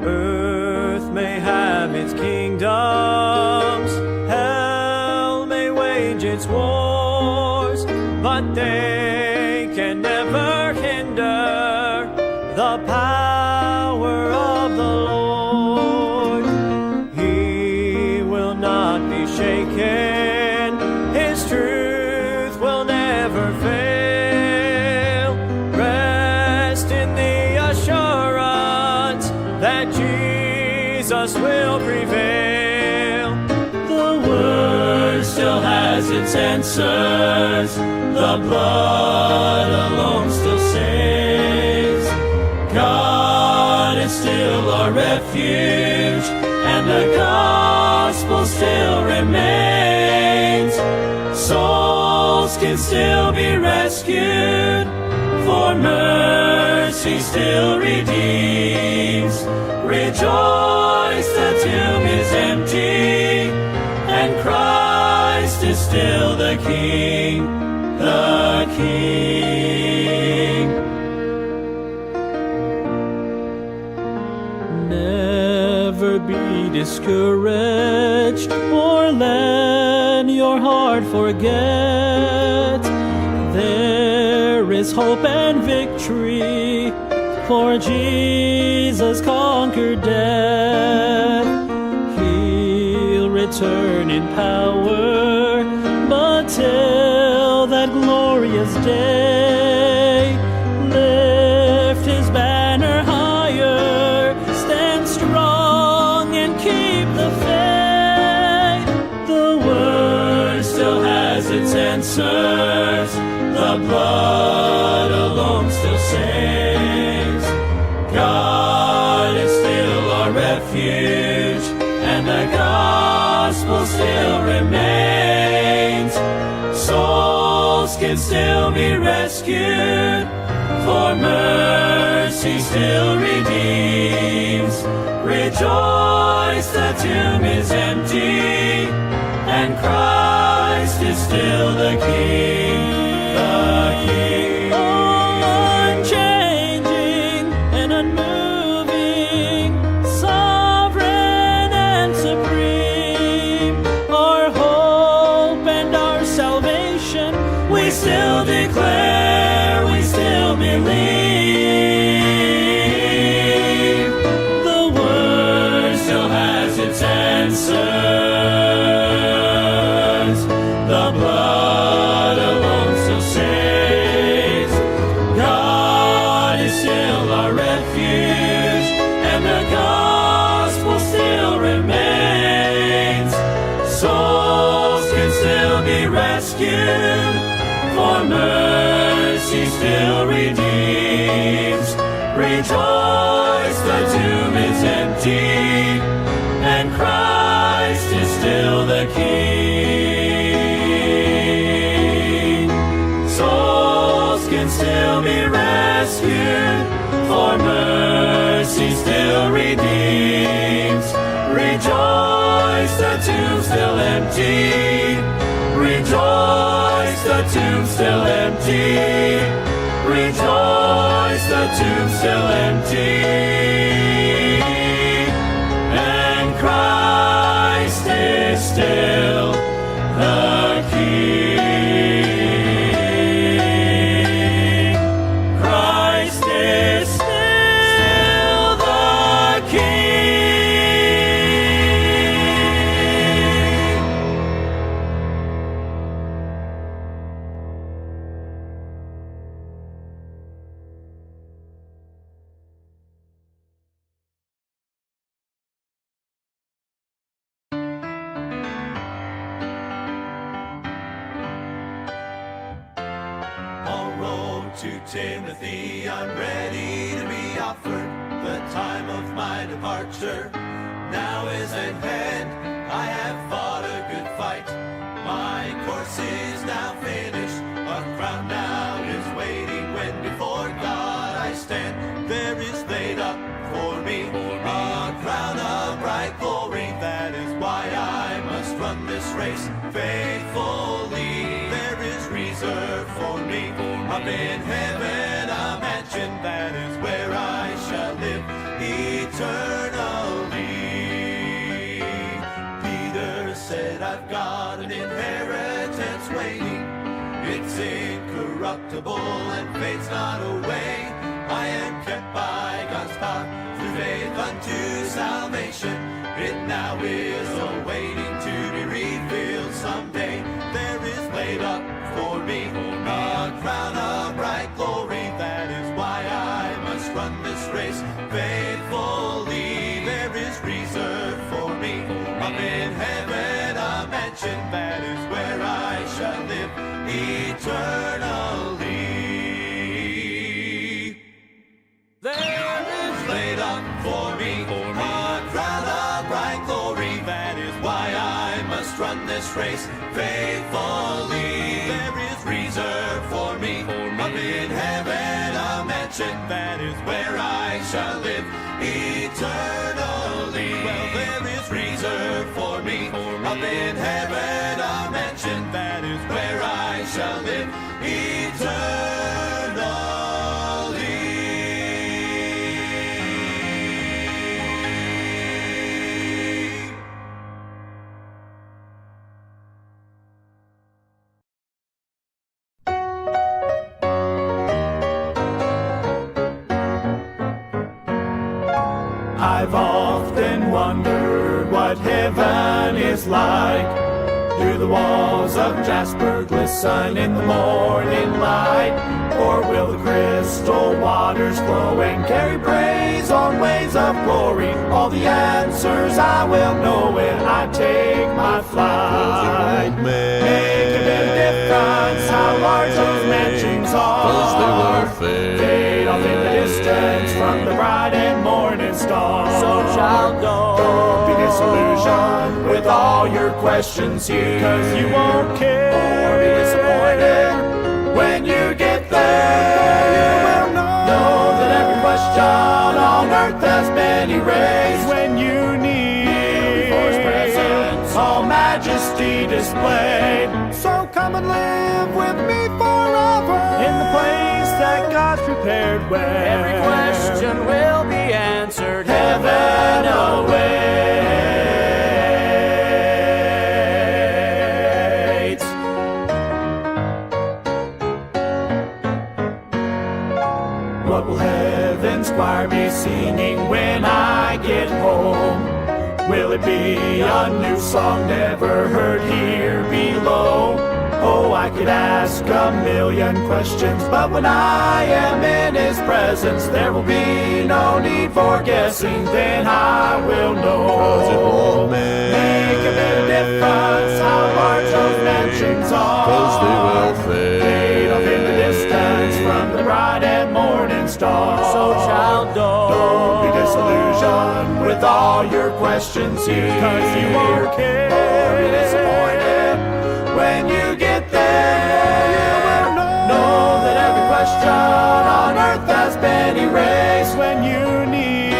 Earth may have its kingdoms, hell may wage its wars, but they can never hinder the power of the Lord. He will not be shaken, His truth will never fail. Rest in the assurance that Jesus will prevail. The Word still has its answers, the blood alone still saves. God is still our refuge, and the gospel still remains. Souls can still be rescued, for mercy still redeems. Rejoice, the tomb is empty, and Christ is still the King, the King. Never be discouraged, or let your heart forget. There is hope and victory, for Jesus conquered death. He'll return in power, but till that glorious day, lift His banner higher, stand strong and keep the faith. The Word still has its answers, the blood alone still saves. God is still our refuge, and the gospel still remains. Souls can still be rescued, for mercy still redeems. Rejoice, the tomb is empty, and Christ is still the King, the King. Unchanging and unmoving, sovereign and supreme, our hope and our salvation, we still declare, we still believe. The Word still has its answers, the blood alone still saves. God is still our refuge, and the gospel still remains. Souls can still be rescued, for mercy still redeems. Rejoice, the tomb is empty, and Christ is still the King. Souls can still be rescued, for mercy still redeems. Rejoice, the tomb still empty. Rejoice, the tomb still empty. Rejoice, the tomb still empty. And Christ is still the King. Christ is still the King. To Timothy, I'm ready to be offered. The time of my departure now is at hand. I have fought a good fight. My course is now finished. A crown now is waiting when before God I stand. There is laid up for me a crown of bright glory. That is why I must run this race faithfully. There is reserved for me up in heaven a mansion, that is where I shall live eternally. indestructible and fades not away. I am kept by God's power through faith unto salvation. It now is awaiting to be revealed someday. There is laid up for me a crown of bright glory. That is why I must run this race faithfully. There is reserved for me up in heaven a mansion. That is where I shall live eternally. There is laid up for me a crown of bright glory. That is why I must run this race faithfully. There is reserved for me up in heaven a mansion. That is where I shall live eternally. Well, there is reserved for me up in heaven a mansion. That is where I shall live eternally. I've often wondered what heaven is like. Do the walls of jasper glisten in the morning light? Or will the crystal waters flow and carry praise on waves of glory? All the answers I will know when I take my flight. Make a bit of difference how large those mansions are. Fade off in the distance from the bright and morning star. So child, don't be disillusioned with all your questions here, 'cause you won't care or be disappointed when you get there. You will know that every question on earth has been erased when you need before His presence all majesty displayed. So come and live with me forever in the place that God's prepared, where Every question will be answered. heaven awaits. What will heaven's choir be singing when I get home? Will it be a new song never heard here below? Oh, I could ask a million questions, but when I am in His presence, there will be no need for guessing. Then I will know. Make a bit of difference how large those mansions are. 'Cause they will Fade off in the distance from the bright and morning star. So child, Don't be disillusioned with all your questions here, 'cause you won't care or be disappointed when you get there. You will know that every question on earth has been erased when you need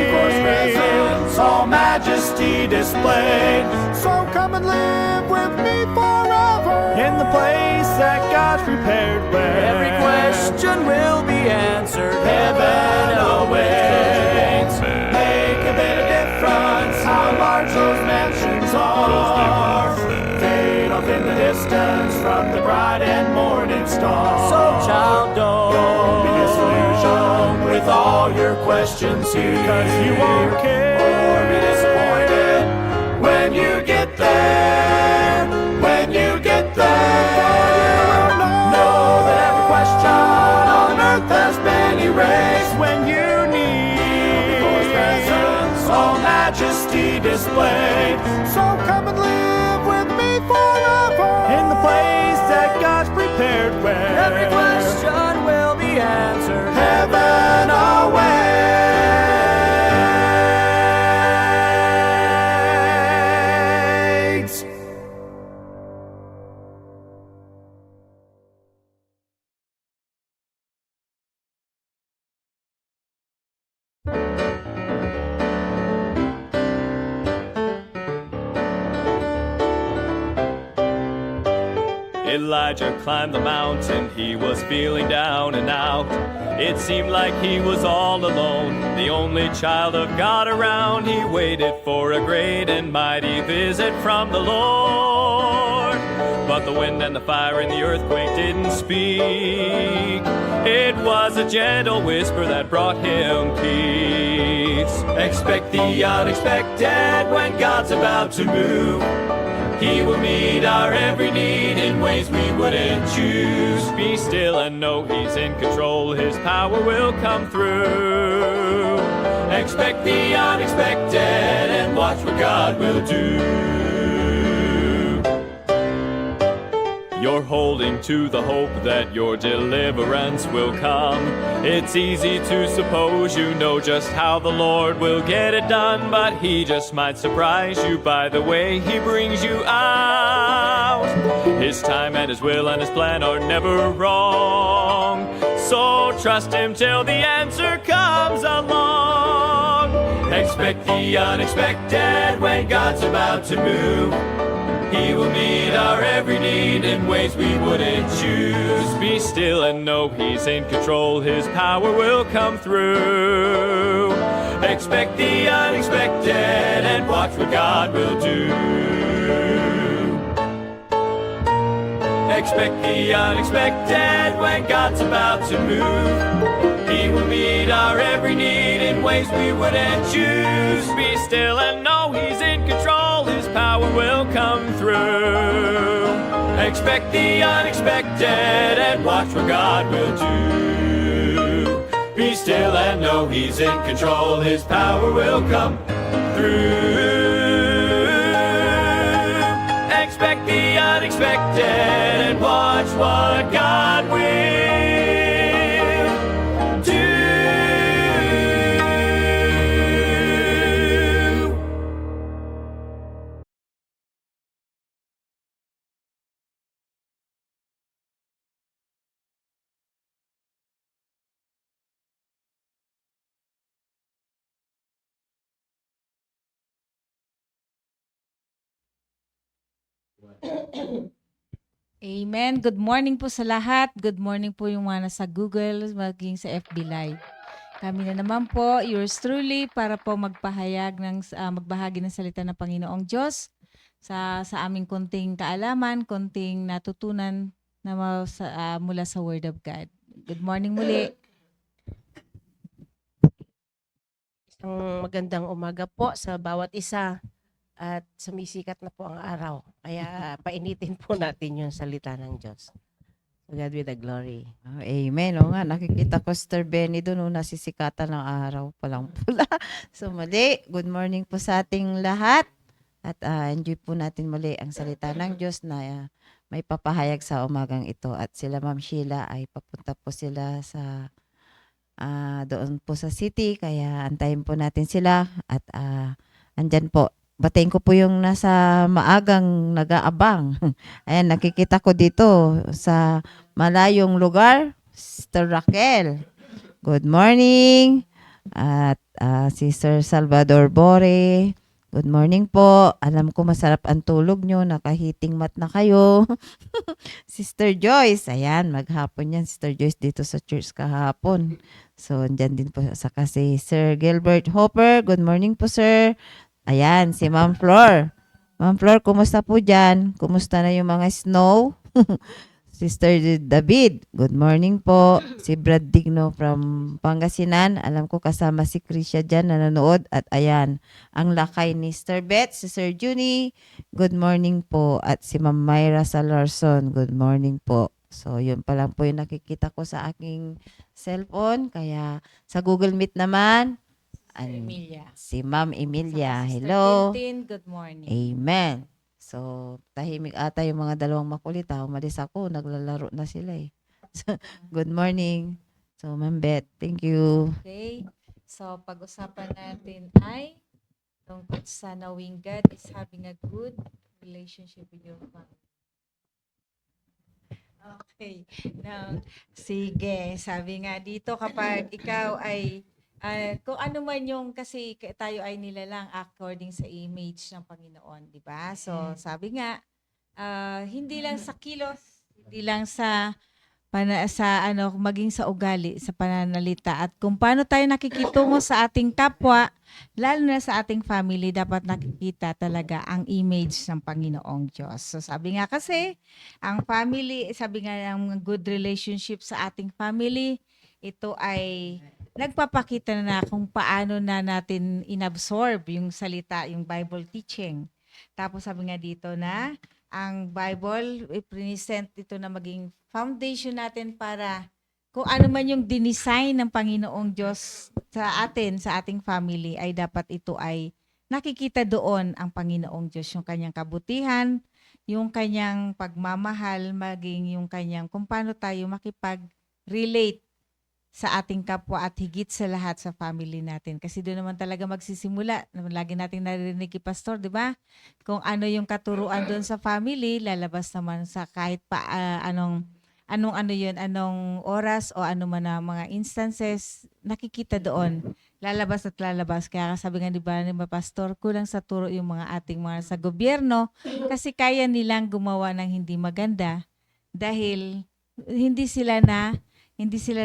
before His presence all majesty displayed. So come and live with me forever in the place that God's prepared, where every question will be answered. heaven awaits. Make a bit of difference how large those mansions are. Fade off in the distance from the bright and morning star. So child, Don't be disillusioned with all your questions here, 'cause you won't care or be disappointed when you get there. When you get there, know that every question on earth has been erased when you need before His presence all majesty displayed. So come and live with me forever in the place that God's prepared, where every question will be answered. heaven awaits. Elijah climbed the mountain, he was feeling down and out. It seemed like he was all alone, the only child of God around. He waited for a great and mighty visit from the Lord. But the wind and the fire and the earthquake didn't speak. It was a gentle whisper that brought him peace. Expect the unexpected when God's about to move. He will meet our every need in ways we wouldn't choose. Be still and know He's in control, His power will come through. Expect the unexpected and watch what God will do. You're holding to the hope that your deliverance will come. It's easy to suppose you know just how the Lord will get it done, but He just might surprise you by the way He brings you out. His time and His will and His plan are never wrong, so trust Him till the answer comes along. Expect the unexpected when God's about to move. He will meet our every need in ways we wouldn't choose. Be still and know He's in control, His power will come through. Expect the unexpected and watch what God will do. Expect the unexpected when God's about to move. He will meet our every need in ways we wouldn't choose. Be still and know He's in control, His power will come through. Expect the unexpected and watch what God will do. Be still and know He's in control, His power will come through. Expect the unexpected and watch what God will do. Amen. Good morning po sa lahat. Good morning po yung mga nasa Google, maging sa FB Live. Kami na naman po, yours truly, para po magbahagi ng salita ng Panginoong Diyos sa aming konting kaalaman, konting natutunan na mula sa Word of God. Good morning muli. Isang magandang umaga po sa bawat isa at sumisikat na po ang araw. Kaya painitin po natin yung salita ng Diyos. To God be the glory. Oh, amen. O nga, nakikita ko Sister Benny doon, nasisikatan ng araw, palang pula. So muli, good morning po sa ating lahat. At enjoy po natin muli ang salita ng Diyos na may papahayag sa umagang ito. At sila Ma'am Sheila ay papunta po sila sa doon po sa city. Kaya antayin po natin sila. At andyan po. Batiin ko po yung nasa maagang nag-aabang. Ayan, nakikita ko dito sa malayong lugar, Sister Raquel. Good morning. At si Sir Salvador Bore. Good morning po. Alam ko masarap ang tulog nyo. Nakahiting mat na kayo. Sister Joyce. Ayan, maghapon yan. Sister Joyce dito sa church kahapon. So, andyan din po sa kasi Sir Gilbert Hopper. Good morning po, sir. Ayan, si Ma'am Flor. Ma'am Flor, kumusta po dyan? Kumusta na yung mga snow? Sister David, good morning po. Si Brad Digno from Pangasinan. Alam ko kasama si Krisha dyan nanonood. At ayan, ang lakay ni Sister Beth, si Sir Junie. Good morning po. At si Ma'am Myra Salarson, good morning po. So, yun pa lang po yung nakikita ko sa aking cellphone. Kaya sa Google Meet naman, Emilia. si Ma'am Emilia. Sister Hello. Tintin, good morning. Amen. So, tahimik ata yung mga dalawang makulit. Umalis ako, naglalaro na sila eh. So, good morning. So, Ma'am Beth, thank you. Okay. So, pag-usapan natin ay tungkol sa knowing God is having a good relationship with your family. Okay. Now, sige. Sabi nga dito, kapag ikaw ay kung ano man yung, kasi tayo ay nilalang according sa image ng Panginoon, di ba? So, sabi nga, hindi lang sa kilos, hindi lang sa sa ano maging sa ugali, sa pananalita, at kung paano tayo nakikitungo sa ating kapwa, lalo na sa ating family, dapat nakikita talaga ang image ng Panginoong Diyos. So sabi nga kasi, ang family, sabi nga ang good relationship sa ating family, ito ay nagpapakita na kung paano na natin inabsorb yung salita, yung Bible teaching. Tapos sabi nga dito na ang Bible, i-present ito na maging foundation natin para kung ano man yung dinesign ng Panginoong Diyos sa atin, sa ating family, ay dapat ito ay nakikita doon ang Panginoong Diyos, yung kanyang kabutihan, yung kanyang pagmamahal, maging yung kanyang kung paano tayo makipag-relate sa ating kapwa at higit sa lahat sa family natin. Kasi doon naman talaga magsisimula. Lagi nating narinig kay Pastor, di ba? Kung ano yung katuruan doon sa family, lalabas naman sa kahit pa anong oras o ano man na mga instances, nakikita doon. Lalabas at lalabas. Kaya sabi nga, di ba, ni Pastor, kulang sa turo yung mga ating mga sa gobyerno kasi kaya nilang gumawa ng hindi maganda dahil hindi sila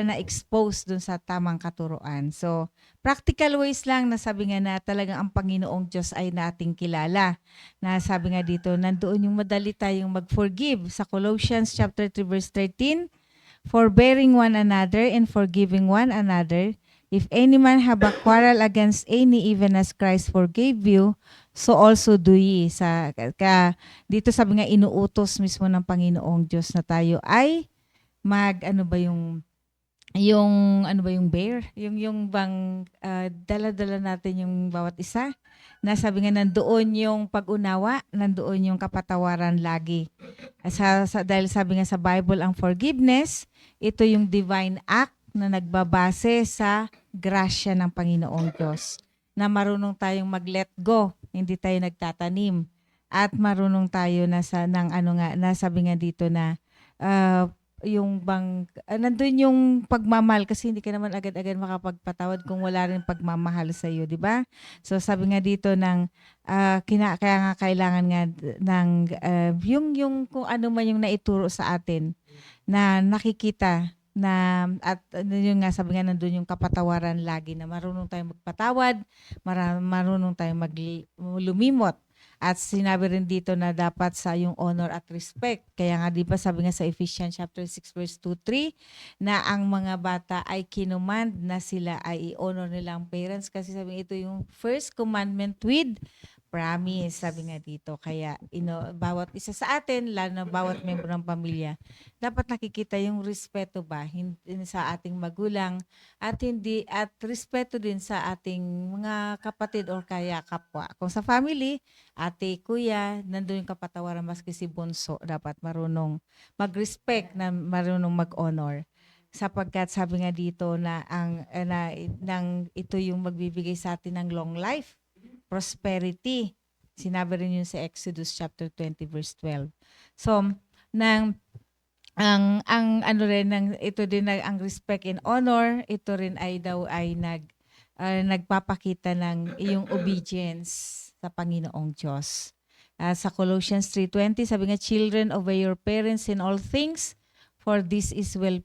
na-expose dun sa tamang katuruan. So, practical ways lang na sabi nga na talagang ang Panginoong Diyos ay nating kilala. Na sabi nga dito, nandoon yung madali tayong mag-forgive sa Colossians chapter 3 verse 13, forbearing one another and forgiving one another. If any man have a quarrel against any, even as Christ forgave you, so also do ye. Dito sabi nga inuutos mismo ng Panginoong Diyos na tayo ay bear, yung bang dala-dala natin yung bawat isa. Nasabi nga nandoon yung pag-unawa, nandoon yung kapatawaran lagi. Dahil sabi nga sa Bible, ang forgiveness, ito yung divine act na nagbabase sa grasya ng Panginoong Diyos. Na marunong tayong mag-let go, hindi tayo nagtatanim. At marunong tayo nasabi nga dito na yung bang nandun yung pagmamahal kasi hindi ka naman agad-agad makapagpatawad kung wala rin pagmamahal sa iyo, di ba? So sabi nga dito kaya nga kailangan nga ng yung kung ano man yung naituro sa atin na nakikita na at yung nga sabi nga nandun yung kapatawaran lagi na marunong tayong magpatawad, marunong tayong lumimot. At sinabi rin dito na dapat sa yung honor at respect. Kaya nga di ba sabi nga sa Ephesians chapter 6 verse 2-3 na ang mga bata ay kinumand na sila ay i-honor nilang parents kasi sabi ito yung first commandment with promise, sabi nga dito. Kaya bawat isa sa atin, lalo na bawat membro ng pamilya, dapat nakikita yung respeto ba sa ating magulang at respeto din sa ating mga kapatid o kaya kapwa. Kung sa family, ate, kuya, nandun yung kapatawaran maski si bunso, dapat marunong mag-respect, na marunong mag-honor. Sapagkat sabi nga dito na ito yung magbibigay sa atin ng long life, prosperity. Sinabi rin yun sa Exodus chapter 20 verse 12. So, ito din ang respect and honor, ito rin ay nagpapakita ng iyong obedience sa Panginoong Diyos. Sa Colossians 3:20, sabi nga, children, obey your parents in all things, for this is well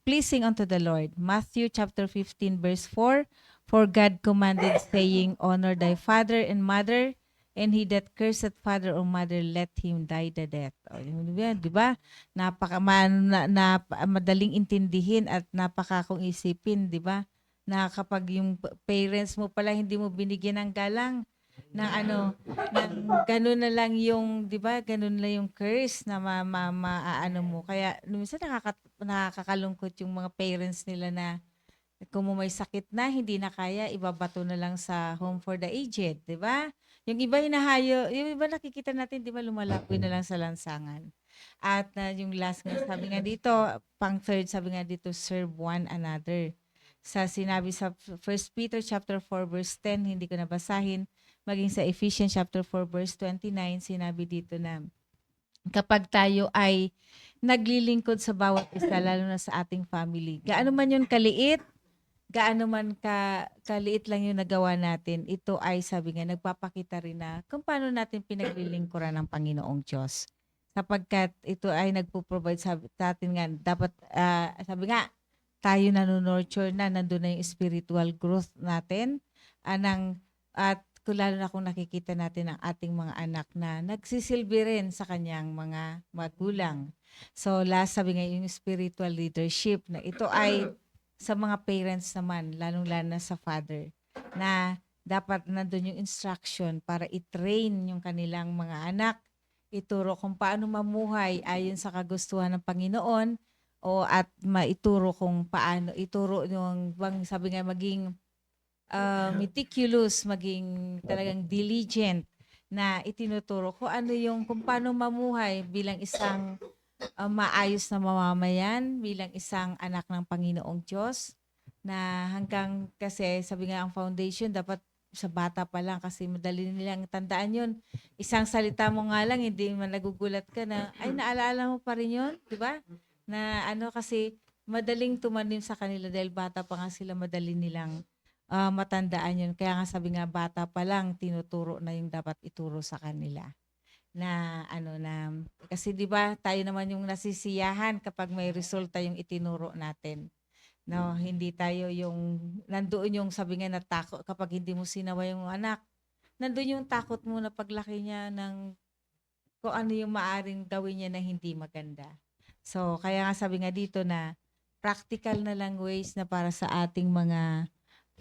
pleasing unto the Lord. Matthew chapter 15 verse 4, for God commanded, saying, honor thy father and mother, and he that curseth father or mother, let him die the death. Di ba? Madaling intindihin at kung isipin, di ba? Na kapag yung parents mo pala hindi mo binigyan ng galang, ganun na lang yung, di ba? Ganun na yung curse na mo. Kaya minsan nakakalungkot yung mga parents nila na kung may sakit na, hindi na kaya, ibabato na lang sa home for the aged, di ba? Yung iba yung iba nakikita natin, di ba, lumalapoy na lang sa lansangan. At yung last nga, sabi nga dito, third, sabi nga dito, serve one another. Sinabi sa 1 Peter chapter 4 verse 10, hindi ko nabasahin, maging sa Ephesians chapter 4 verse 29, sinabi dito na kapag tayo ay naglilingkod sa bawat isa, lalo na sa ating family, gaano man yun kaliit, gaano man kaliit lang yung nagawa natin, ito ay sabi nga, nagpapakita rin na kung paano natin pinaglilingkuran ng Panginoong Diyos. sapagkat ito ay nagpo-provide sa atin nga dapat sabi nga tayo nurture na nandun na yung spiritual growth natin at lalo na kung nakikita natin ang ating mga anak na nagsisilbi rin sa kanyang mga magulang. So last sabi nga yung spiritual leadership na ito ay sa mga parents naman, lalong-lalo na sa father, na dapat nandun yung instruction para i-train yung kanilang mga anak, ituro kung paano mamuhay ayon sa kagustuhan ng Panginoon at maituro kung paano ituro yung sabi nga maging meticulous, maging talagang diligent na itinuturo kung paano mamuhay bilang isang maayos na mamamayan, bilang isang anak ng Panginoong Diyos na hanggang kasi sabi nga ang foundation dapat sa bata pa lang kasi madali nilang tandaan yun. Isang salita mo nga lang, hindi man nagugulat ka na, ay naalala mo pa rin yun, di ba? Na kasi madaling tumanim sa kanila dahil bata pa nga sila, madali nilang matandaan yun. Kaya nga sabi nga bata pa lang, tinuturo na yung dapat ituro sa kanila. Na kasi 'di ba tayo naman yung nasisiyahan kapag may resulta yung itinuro natin. No, hindi tayo yung nandoon yung sabi nga na takot kapag hindi mo sinawa yung anak. Nandoon yung takot mo na paglaki niya ng kung ano yung maaring gawin niya na hindi maganda. So kaya nga sabi nga dito na practical na lang ways na para sa ating mga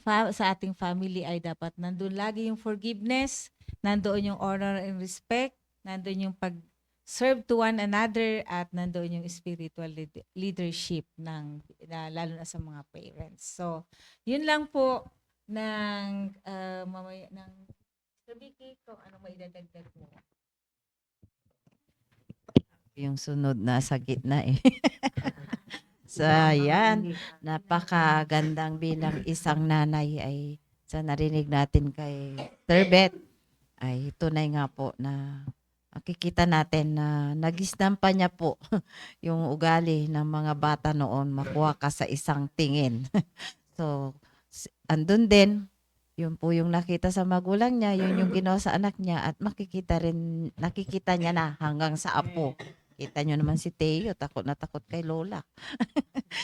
sa ating family ay dapat nandoon lagi yung forgiveness, nandoon yung honor and respect, nandoon yung pag-serve to one another at nandoon yung spiritual leadership lalo na sa mga parents. So, yun lang po ng mamaya ng Vicky, kung ano may idadagdag mo. Yung sunod na sa gitna eh. So, yan. Napakagandang bilang isang nanay ay sa narinig natin kay Terbet ay tunay nga po na makikita natin na nagistampa niya po yung ugali ng mga bata noon, makuha ka sa isang tingin. So, andun din, yun po yung nakita sa magulang niya, yun yung ginawa sa anak niya at nakikita niya na hanggang sa apo. Kita nyo naman si Teo, takot na takot kay Lola.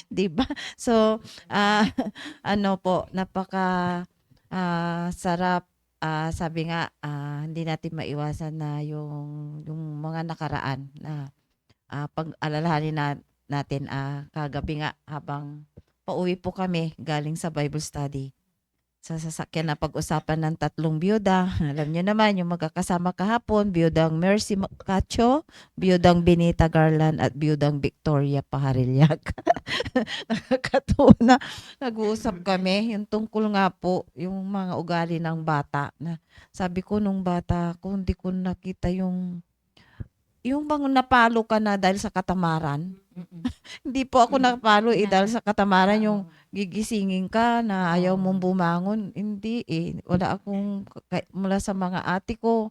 'Di ba? So, napaka sarap. Sabi nga, hindi natin maiwasan na yung mga nakaraan na pag-alalahanin natin kagabi nga habang pauwi po kami galing sa Bible study. Sa sasakyan na pag-usapan ng tatlong biyuda. Alam niyo naman yung magkakasama kahapon, biyudang Mercy Cacho, biyudang Benita Garland at biyudang Victoria Paharilyak. Nakakatuwa na nag-uusap kami yung tungkol nga po yung mga ugali ng bata na sabi ko nung bata ko hindi ko nakita yung bang napalo ka na dahil sa katamaran. Hindi po ako napalo dahil sa katamaran yung gigisingin ka na ayaw mong bumangon. Hindi wala akong mula sa mga ate ko.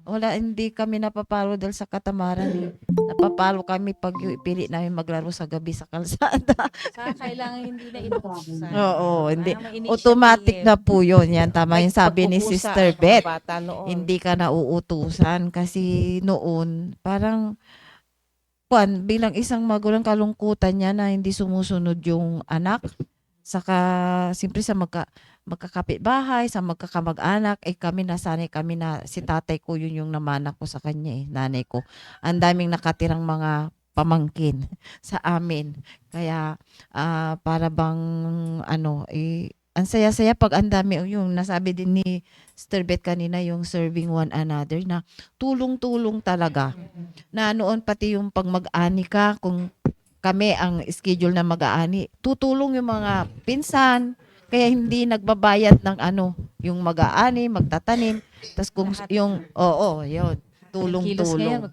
Hindi kami napapalo dahil sa katamaran. Napapalo kami pag pili namin maglaro sa gabi sa kalsada. Kailangan hindi na inutusan. Oo, hindi. Kailangan may initiative. Automatic na po yun. Yan, tama yung sabi ni Pagkukusa Sister ang mga Beth. bata noon. Hindi ka nauutusan kasi noon parang bilang isang magulang kalungkutan niya na hindi sumusunod yung anak. Saka siyempre sa magkakapitbahay, sa magkakamag-anak, nasanay kami na si tatay ko yun yung namana ko sa kanya nanay ko. Ang daming nakatirang mga pamangkin sa amin. Kaya para bang ang saya-saya pag ang dami yung nasabi din ni Sister Beth kanina yung serving one another na tulong-tulong talaga. Na noon pati yung pag mag-ani ka, kung kami ang schedule na mag-aani, tutulong yung mga pinsan, kaya hindi nagbabayad ng yung mag-aani, magtatanim. Tapos kung yun, tulong-tulong.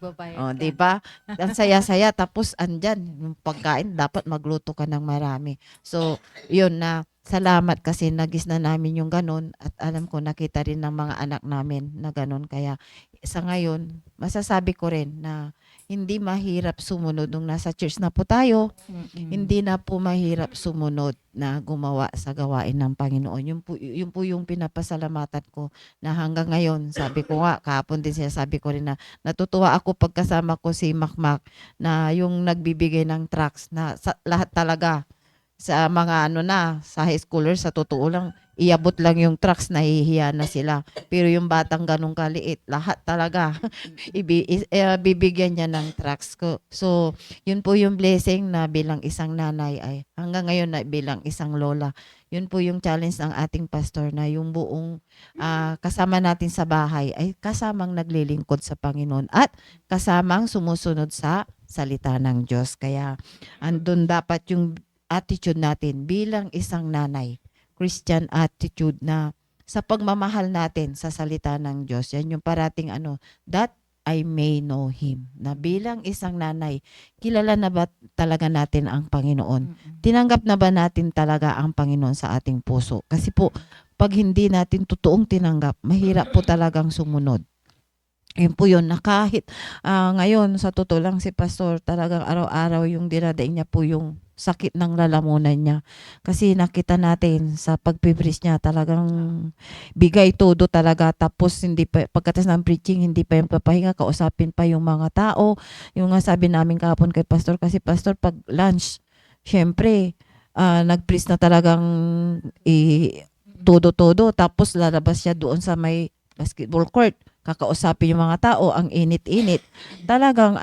Di ba? Ang saya-saya, tapos andyan, yung pagkain, dapat magluto ka ng marami. So, yun na, salamat kasi nagis na namin yung ganun at alam ko nakita rin ng mga anak namin na ganun. Kaya sa ngayon, masasabi ko rin na hindi mahirap sumunod nung nasa church na po tayo. Hindi na po mahirap sumunod na gumawa sa gawain ng Panginoon. Yun po yung pinapasalamatan ko na hanggang ngayon, sabi ko nga, kahapon din sinasabi ko rin na natutuwa ako pagkasama ko si Makmak na yung nagbibigay ng tracts na lahat talaga sa mga sa high schoolers, sa totoo lang, iabot lang yung tracts, nahihiya na sila. Pero yung batang ganun kaliit, lahat talaga, bibigyan niya ng tracts ko. So, yun po yung blessing na bilang isang nanay ay, hanggang ngayon na bilang isang lola, yun po yung challenge ng ating pastor na yung buong kasama natin sa bahay ay kasamang naglilingkod sa Panginoon at kasamang sumusunod sa salita ng Diyos. Kaya, andun dapat yung attitude natin bilang isang nanay, Christian attitude na sa pagmamahal natin sa salita ng Diyos. Yan yung parating that I may know Him. Na bilang isang nanay, kilala na ba talaga natin ang Panginoon? Tinanggap na ba natin talaga ang Panginoon sa ating puso? Kasi po, pag hindi natin totoong tinanggap, mahirap po talagang sumunod. Yun po yun, na kahit ngayon, sa totoo lang si Pastor, talagang araw-araw yung dinadaing niya po yung sakit ng lalamunan niya. Kasi nakita natin sa pagpipris niya, talagang bigay todo talaga. Tapos hindi pa, pagkatas ng preaching, hindi pa yung papahinga, kausapin pa yung mga tao. Yung nga sabi namin kahapon kay Pastor, kasi Pastor, pag lunch, syempre, nag-preach na talagang todo-todo. Tapos lalabas siya doon sa may basketball court. Kakausapin yung mga tao, ang init-init. Talagang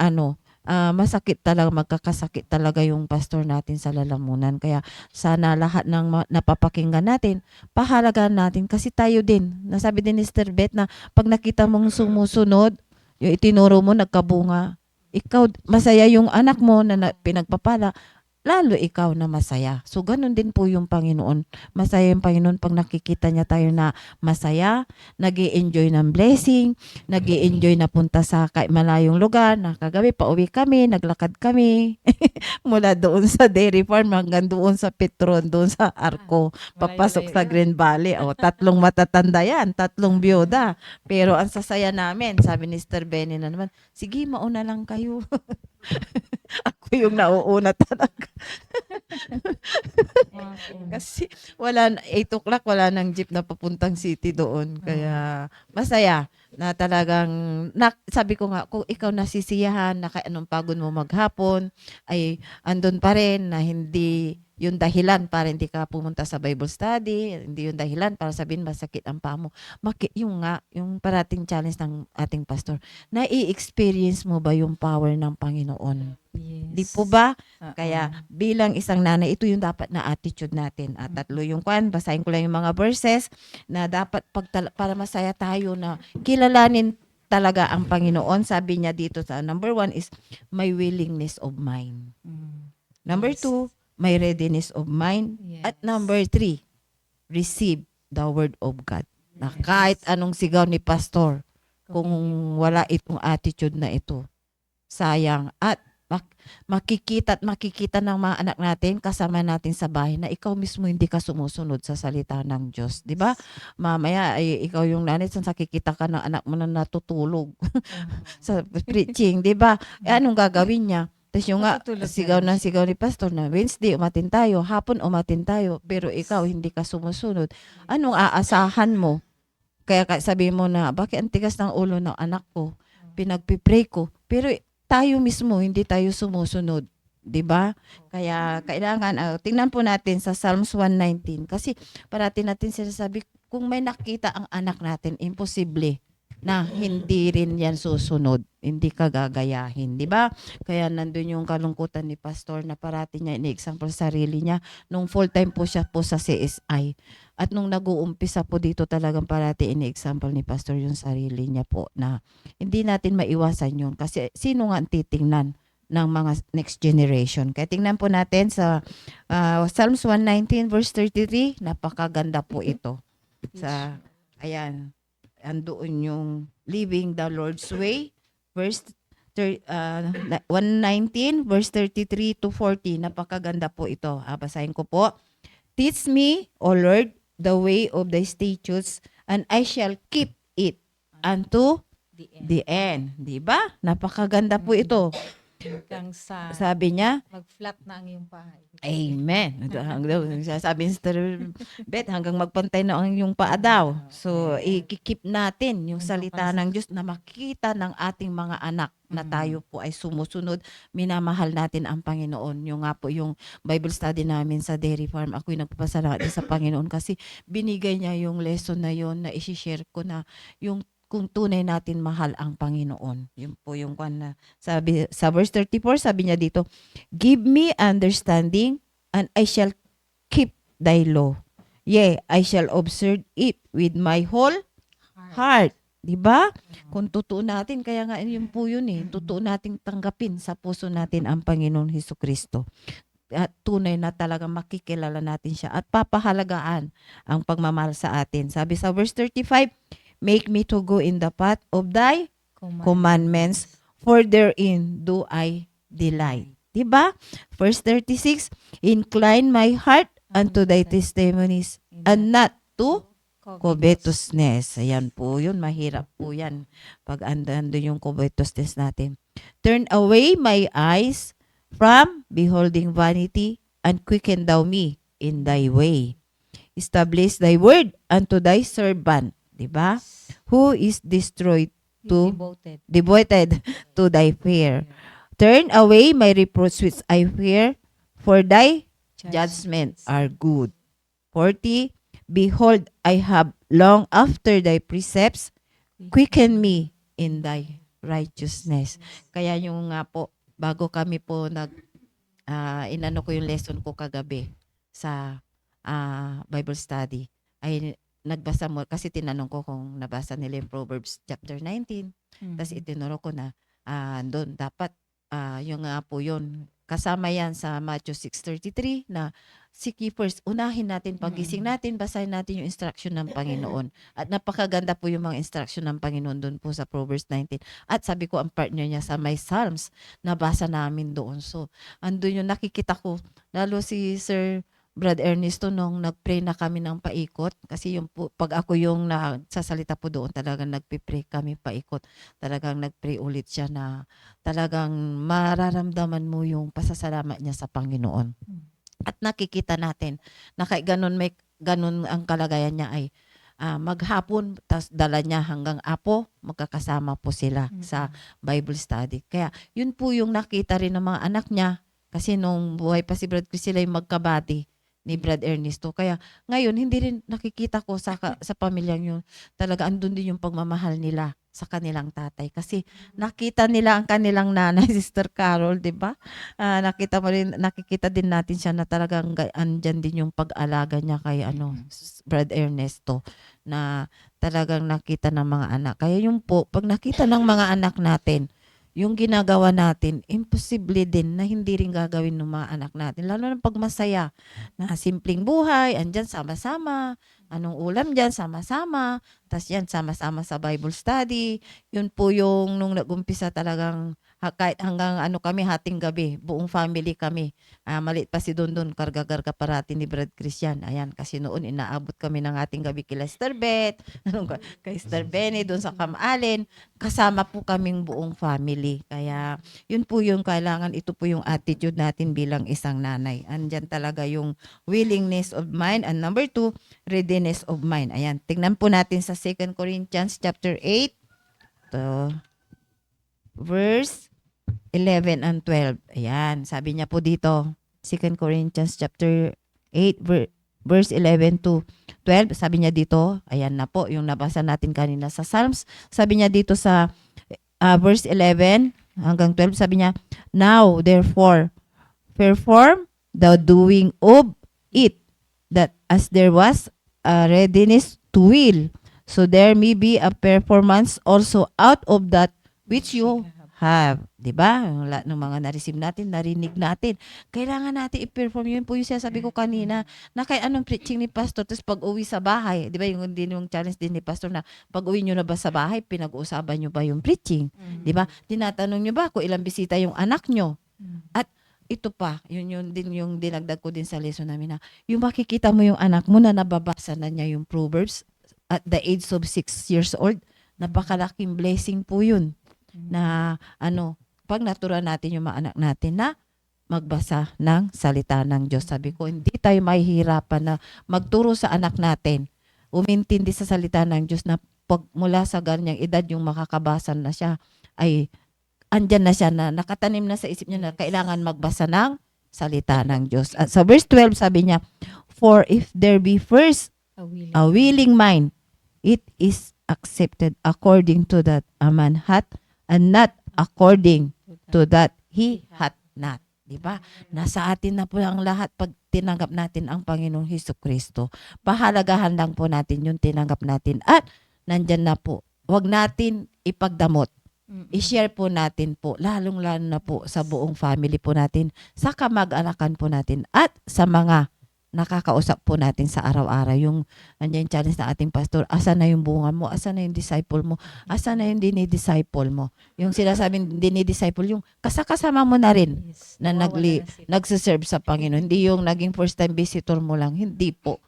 masakit talaga, magkakasakit talaga yung pastor natin sa lalamunan. Kaya sana lahat ng napapakinggan natin, pahalagaan natin kasi tayo din. Nasabi din ni Sister Beth na pag nakita mong sumusunod, yung itinuro mo, nagkabunga, ikaw, masaya yung anak mo na pinagpapala, lalo ikaw na masaya. So, ganun din po yung Panginoon. Masaya yung Panginoon pag nakikita niya tayo na masaya, nag-i-enjoy ng blessing, nag-i-enjoy na punta sa malayong lugar, na kagabi pauwi kami, naglakad kami, mula doon sa dairy farm hanggang doon sa Petron, doon sa Arco, papasok sa Green Valley. O, 3 matatanda yan, 3 byuda. Pero ang sasaya namin, sabi ni Mr. Benny na naman, sige, mauna lang kayo. Ako yung nauuna talaga. Kasi 8 o'clock, wala nang jeep na papuntang city doon. Kaya masaya na talagang, sabi ko nga, kung ikaw nasisiyahan, anong pagod mo maghapon, ay andun pa rin na hindi yung dahilan para hindi ka pumunta sa Bible study, hindi yung dahilan para sabihin masakit ang paa mo. Yung parating challenge ng ating pastor, nai-experience mo ba yung power ng Panginoon? Yes. Di po ba? Kaya bilang isang nanay, ito yung dapat na attitude natin. At 3 yung basahin ko lang yung mga verses na dapat para masaya tayo na kilalanin talaga ang Panginoon. Sabi niya dito sa number 1 is my willingness of mind. Number 2, my readiness of mind. Yes. At number 3, receive the word of God. Na kahit anong sigaw ni pastor, kung wala itong attitude na ito, sayang. At makikita ng mga anak natin, kasama natin sa bahay, na ikaw mismo hindi ka sumusunod sa salita ng Diyos. Di ba? Mamaya, ikaw yung nanay, nakikita ka ng anak mo na natutulog sa preaching. Di ba? Anong gagawin niya? Tapos yung sigaw ni pastor na Wednesday umatin tayo, hapon umatin tayo, pero ikaw hindi ka sumusunod. Anong aasahan mo? Kaya sabi mo na, bakit ang tigas ng ulo ng anak ko? Pinagpipray ko. Pero tayo mismo, hindi tayo sumusunod. 'Di ba? Kaya kailangan, tingnan po natin sa Psalms 119. Kasi parati natin sinasabi, kung may nakita ang anak natin, imposible na hindi rin yan susunod. Hindi ka gagayahin, di ba? Kaya nandun yung kalungkutan ni Pastor na parati niya ini-example sa sarili niya nung full-time po siya po sa CSI. At nung nag-uumpisa po dito talagang parati ini-example ni Pastor yung sarili niya po na hindi natin maiwasan yun. Kasi sino nga ang titingnan ng mga next generation? Kaya tingnan po natin sa Psalms 119 verse 33, napakaganda po ito. Ayan. Andoon yung living the Lord's way, verse 119, verse 33 to 40. Napakaganda po ito. Basahin ko po. Teach me, O Lord, the way of thy statutes, and I shall keep it unto The end. the end. Di ba? Napakaganda po ito. Hanggang sa Sabi niya, mag-flat na ang iyong bahay. Amen. Sabi ni Sister Beth, hanggang magpantay na ang iyong paa daw. So, ikikip natin yung salita ng Diyos na makita ng ating mga anak na tayo po ay sumusunod. Minamahal natin ang Panginoon. Yung nga po yung Bible study namin sa Dairy Farm. Ako'y nagpapasalamat din sa Panginoon kasi binigay niya yung lesson na yon na isi-share ko na yung kung tunay natin mahal ang Panginoon. Yun po yung na sabi sa verse 34, sabi niya dito, give me understanding and I shall keep thy law. Yea, I shall observe it with my whole heart. Diba? Kung totoo natin, kaya nga yun po yun totoo nating tanggapin sa puso natin ang Panginoon Hesukristo. At tunay na talaga makikilala natin siya at papahalagaan ang pagmamahal sa atin. Sabi sa verse 35, make me to go in the path of thy commandments, for therein do I delight. Diba? Verse 36, incline my heart unto thy testimonies, and not to covetousness. Ayan po yun, mahirap po yan. Pag andando yung covetousness natin. Turn away my eyes from beholding vanity, and quicken thou me in thy way. Establish thy word unto thy servant. Diba? Who is destroyed to devoted to thy fear. Turn away my reproach which I fear, for thy judgments are good. 40, behold, I have long after thy precepts, quicken me in thy righteousness. Kaya yung nga po, bago kami po inano ko yung lesson ko kagabi sa Bible study, ay nagbasa mo, kasi tinanong ko kung nabasa nila yung Proverbs chapter 19. Tapos itinuro ko na doon dapat yung nga po yun. Kasama yan sa Matthew 6:33 na seek ye first. Unahin natin pagising natin, basahin natin yung instruction ng Panginoon. At napakaganda po yung mga instruction ng Panginoon doon po sa Proverbs 19. At sabi ko ang partner niya sa my Psalms, nabasa namin doon. So, andun yung nakikita ko, lalo si Sir Brad Ernesto nung nag-pray na kami ng paikot, kasi yung pag ako yung nagsasalita po doon, talagang nagpipray kami paikot. Talagang nagpray ulit siya na talagang mararamdaman mo yung pasasalamat niya sa Panginoon. At nakikita natin na kay ganun ang kalagayan niya ay maghapon, tas dala niya hanggang apo, magkakasama po sila sa Bible study. Kaya yun po yung nakita rin ng mga anak niya, kasi nung buhay pa si Brad Chris, sila yung magkabati ni Brad Ernesto. Kaya ngayon, hindi rin nakikita ko sa pamilyang yun. Talaga, andun din yung pagmamahal nila sa kanilang tatay. Kasi nakita nila ang kanilang nanay, Sister Carol, di ba? Nakikita din natin siya na talagang andyan din yung pag-alaga niya kay Brad Ernesto, na talagang nakita ng mga anak. Kaya yung po, pag nakita ng mga anak natin, yung ginagawa natin, imposible din na hindi rin gagawin ng mga anak natin. Lalo na pag masaya, na simpleng buhay, andyan sama-sama, anong ulam dyan, sama-sama, tas yan, sama-sama sa Bible study. Yun po yung nung nag-umpisa talagang, kahit hanggang kami, hating gabi, buong family kami. Maliit pa si Dondon, karga-karga parati ni Brad Christian. Ayan, kasi noon inaabot kami ng ating gabi kila Sister Beth, kay Sister Benny, doon sa Cam Allen. Kasama po kaming buong family. Kaya yun po yung kailangan, ito po yung attitude natin bilang isang nanay. Andyan talaga yung willingness of mind. And number 2, readiness of mind. Ayan, tingnan po natin sa 2 Corinthians chapter 8. Verse 11 and 12. Ayan, sabi niya po dito, 2 Corinthians chapter 8, verse 11 to 12. Sabi niya dito, ayan na po, yung nabasa natin kanina sa Psalms. Sabi niya dito sa verse 11 hanggang 12, sabi niya, now, therefore, perform the doing of it, that as there was a readiness to will, so there may be a performance also out of that which you have. Diba? Lahat ng mga na-receive natin, narinig natin. Kailangan natin i-perform. Yun po yung sabi ko kanina, na kahit anong preaching ni Pastor, tapos pag uwi sa bahay, di ba yung challenge din ni Pastor na pag uwi nyo na ba sa bahay, pinag-uusapan nyo ba yung preaching? Di ba? Tinatanong nyo ba kung ilang bisita yung anak nyo? At ito pa, yun din yung dinagdag ko din sa lesson namin na yung makikita mo yung anak mo na nababasa na niya yung Proverbs at the age of 6 years old, napakalaking blessing po yun na pag naturuan natin yung mga anak natin na magbasa ng salita ng Diyos. Sabi ko, hindi tayo mahihirapan na magturo sa anak natin, umintindi sa salita ng Diyos na pag mula sa ganyang edad yung makakabasa na siya ay andyan na siya na nakatanim na sa isip niya na kailangan magbasa ng salita ng Diyos. At sa verse 12 sabi niya, for if there be first a willing mind, it is accepted according to that a man hath, and not according to that he hath not. Diba? Nasa atin na po ang lahat pag tinanggap natin ang Panginoong Hesukristo. Pahalagahan lang po natin yung tinanggap natin. At nandyan na po. Huwag natin ipagdamot. I-share po natin po, lalong-lalo na po sa buong family po natin, sa kamag-anakan po natin, at sa mga nakakausap po natin sa araw-araw. Yung andyan challenge ng ating pastor, asa na yung bunga mo, asa na yung disciple mo, asa na yung dinidisciple mo. Yung sinasabing dinidisciple, yung kasama mo na rin na nagsiserve sa Panginoon. Hindi yung naging first time visitor mo lang, hindi po.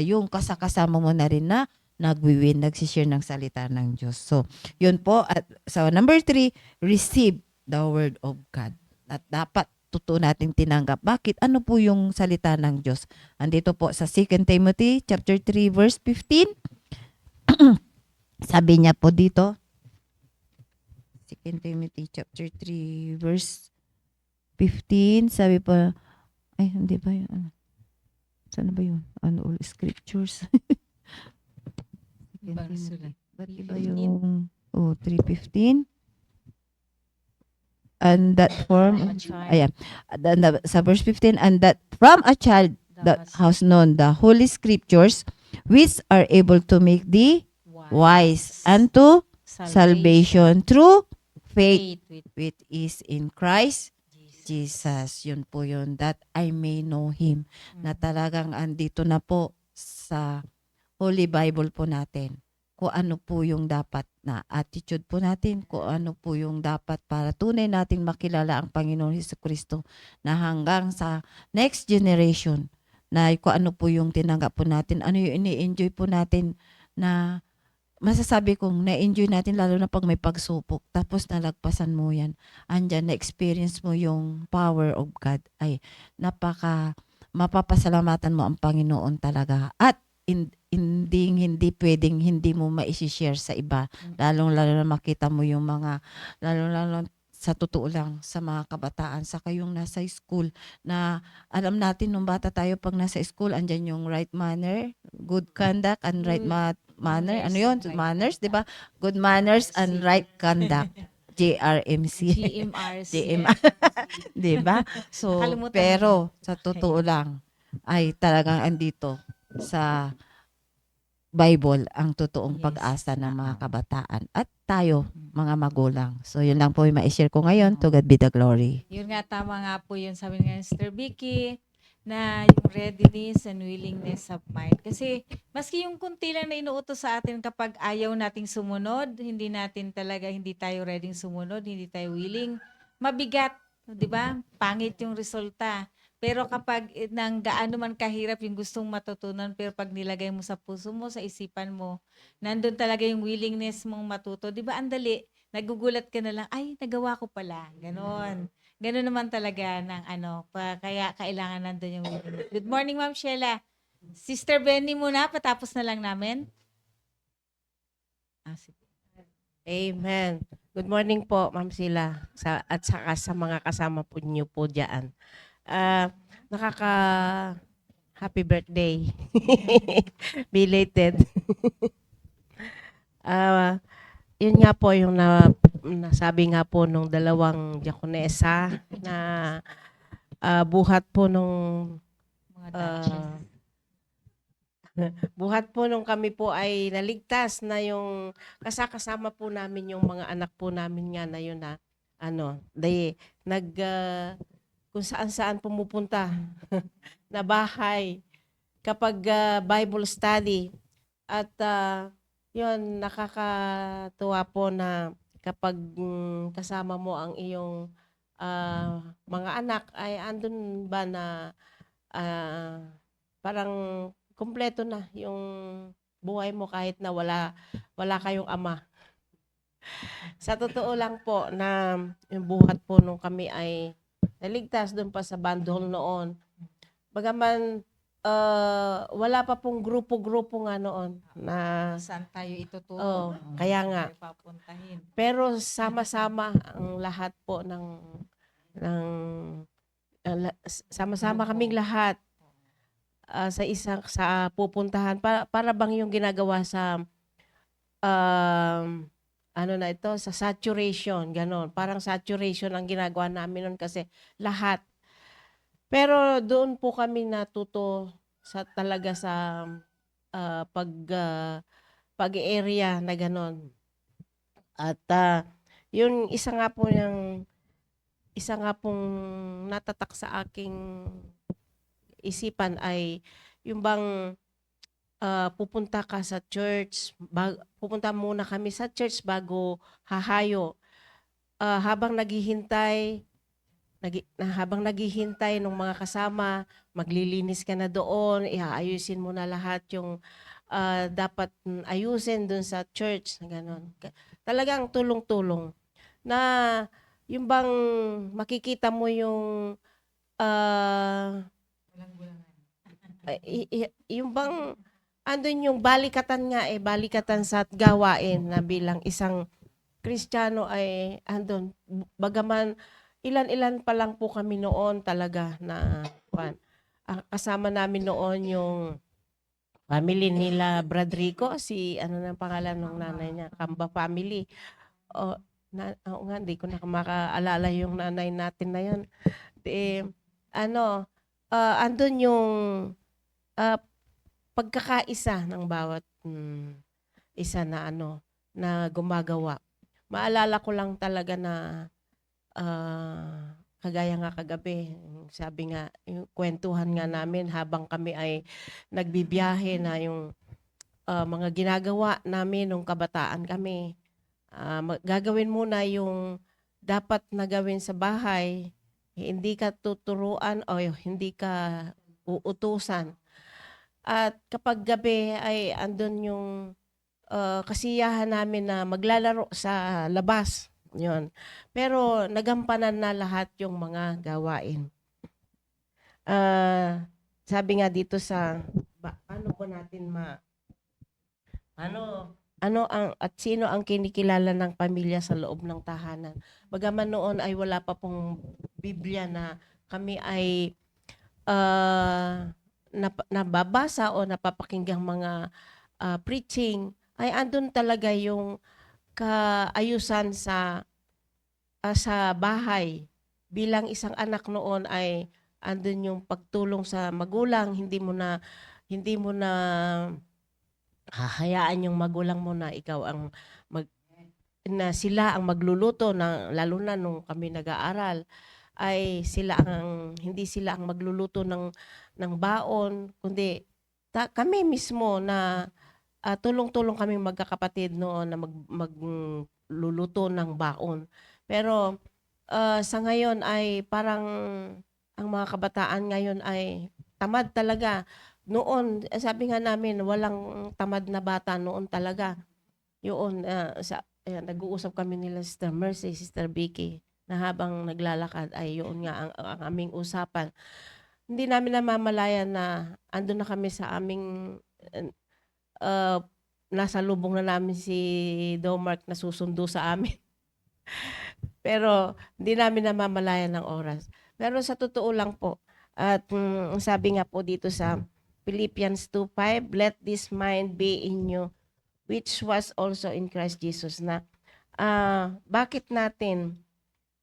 Yung kasama mo na rin na nagwiwin, nagsishare ng salita ng Diyos. So, yun po. At so, number 3, receive the word of God. At dapat totoo nating tinanggap. Bakit? Ano po yung salita ng Diyos? Andito po sa 2 Timothy chapter 3 verse 15. Sabi niya po dito, 2 Timothy chapter 3 verse 15, sabi po, ay, hindi ba yun? Saan ba yun? All scriptures? Ba't iba yung 3:15? And that sa verse 15, and that from a child that has known the holy scriptures, which are able to make thee wise unto salvation through faith which is in Christ Jesus. Yun po yun, that I may know Him. Na talagang andito na po sa Holy Bible po natin kung ano po yung dapat na attitude po natin, kung ano po yung dapat para tunay nating makilala ang Panginoon Hesukristo na hanggang sa next generation na kung ano po yung tinanggap po natin, ano yung ini-enjoy po natin na masasabi kong na-enjoy natin lalo na pag may pagsupok tapos nalagpasan mo yan. Andyan, na-experience mo yung power of God. Ay, mapapasalamatan mo ang Panginoon talaga. At hindi pwedeng hindi mo ma-share sa iba. Lalong-lalo na makita mo yung mga, lalong-lalo sa totoo lang, sa mga kabataan, saka yung nasa school, na alam natin nung bata tayo pag nasa school, andyan yung right manner, good conduct, and right manner. Ano yun? Manners, di ba? Good manners and right conduct. JRMC. GMRC. Di ba? So, Nakalimutan pero sa totoo lang, ay talagang andito sa Bible ang totoong pag-asa ng mga kabataan at tayo, mga magulang. So, yun lang po yung ma-share ko ngayon. To God be the glory. Yun nga, tama nga po yun. Sabi nga ni Sister Vicky, na yung readiness and willingness of mind. Kasi, maski yung kunti lang na inuutos sa atin kapag ayaw nating sumunod, hindi tayo ready sumunod, hindi tayo willing, mabigat, di ba? Pangit yung resulta. Pero kapag nang gaano man kahirap yung gustong matutunan, pero pag nilagay mo sa puso mo, sa isipan mo, nandun talaga yung willingness mong matuto. Di ba, andali, nagugulat ka na lang, ay, nagawa ko pala. Ganon. Ganon naman talaga ng kaya kailangan nandun yung willingness. Good morning, Ma'am Sheila. Sister Benny muna, patapos na lang namin. Sige. Amen. Good morning po, Ma'am Sila. At saka sa mga kasama po niyo po dyan. Happy birthday. Belated. Yun nga po yung nasabi nga po nung dalawang diakonesa na buhat po nung kami po ay naligtas na yung kasama po namin yung mga anak po namin nga na yun na kung saan pumupunta na bahay kapag Bible study. At yun, nakakatuwa po na kapag kasama mo ang iyong mga anak ay andun ba na parang kumpleto na yung buhay mo kahit na wala kayong ama. Sa totoo lang po na yung buhat po nung kami ay naligtas doon pa sa bandol noon. Bagaman wala pa pong grupo-grupo nga noon na Saan tayo ituturo? Oo, kaya nga. Tayo papuntahin. pero sama-sama ang lahat po ng sama-sama kaming lahat sa pupuntahan para bang yung ginagawa sa ano na ito sa saturation ganon, parang saturation ang ginagawa namin noon kasi lahat. Pero doon po kami natuto talaga sa pag-area na ganon. At yun isa nga pong natatak sa aking isipan ay yung bang pupunta ka sa church, pupunta muna kami sa church bago hahayo. Habang naghihintay ng mga kasama, maglilinis ka na doon, iaayusin mo na lahat yung dapat ayusin doon sa church, ganon. Talagang tulong-tulong na yung bang makikita mo yung yung bang andun yung balikatan nga balikatan sa gawain na bilang isang Kristiyano ay andun. Bagaman ilan-ilan pa lang po kami noon talaga na kasama namin noon yung family nila Brad Rico, si ano na pangalan ng nanay niya, Kamba family. Oo nga, hindi ko na makaalala yung nanay natin na yun. Andun yung pagkakaisa ng bawat isa na na gumagawa. Maalala ko lang talaga na kagaya nga kagabi, sabi nga, yung kwentuhan nga namin habang kami ay nagbibiyahe na yung mga ginagawa namin nung kabataan kami. Gagawin muna yung dapat na gawin sa bahay, hindi ka tuturuan o hindi ka uutusan. At kapag gabi ay andun yung kasiyahan namin na maglalaro sa labas. Yun. Pero nagampanan na lahat yung mga gawain. Sabi nga dito paano po natin sino ang kinikilala ng pamilya sa loob ng tahanan? Bagaman noon ay wala pa pong Biblia na kami ay nababasa o napapakinggang mga preaching, ay andun talaga yung kaayusan sa bahay. Bilang isang anak noon ay andun yung pagtulong sa magulang, hindi mo na hahayaan yung magulang mo na ikaw ang na sila ang magluluto lalo na nung kami nag-aaral ay hindi sila ang magluluto ng baon, kundi kami mismo na tulong-tulong kami magkakapatid noon na magluluto ng baon. Pero sa ngayon ay parang ang mga kabataan ngayon ay tamad talaga. Noon, sabi nga namin, walang tamad na bata noon talaga. Yun, nag-uusap kami nila Sister Mercy, Sister Vicky, na habang naglalakad ay yun nga ang aming usapan. Hindi namin namamalayan na ando na kami sa aming nasa lubong na namin si Domark na susundo sa amin. Pero hindi namin namamalayan ng oras. Pero sa totoo lang po, at sabi nga po dito sa Philippians 2:5, let this mind be in you, which was also in Christ Jesus. Na bakit natin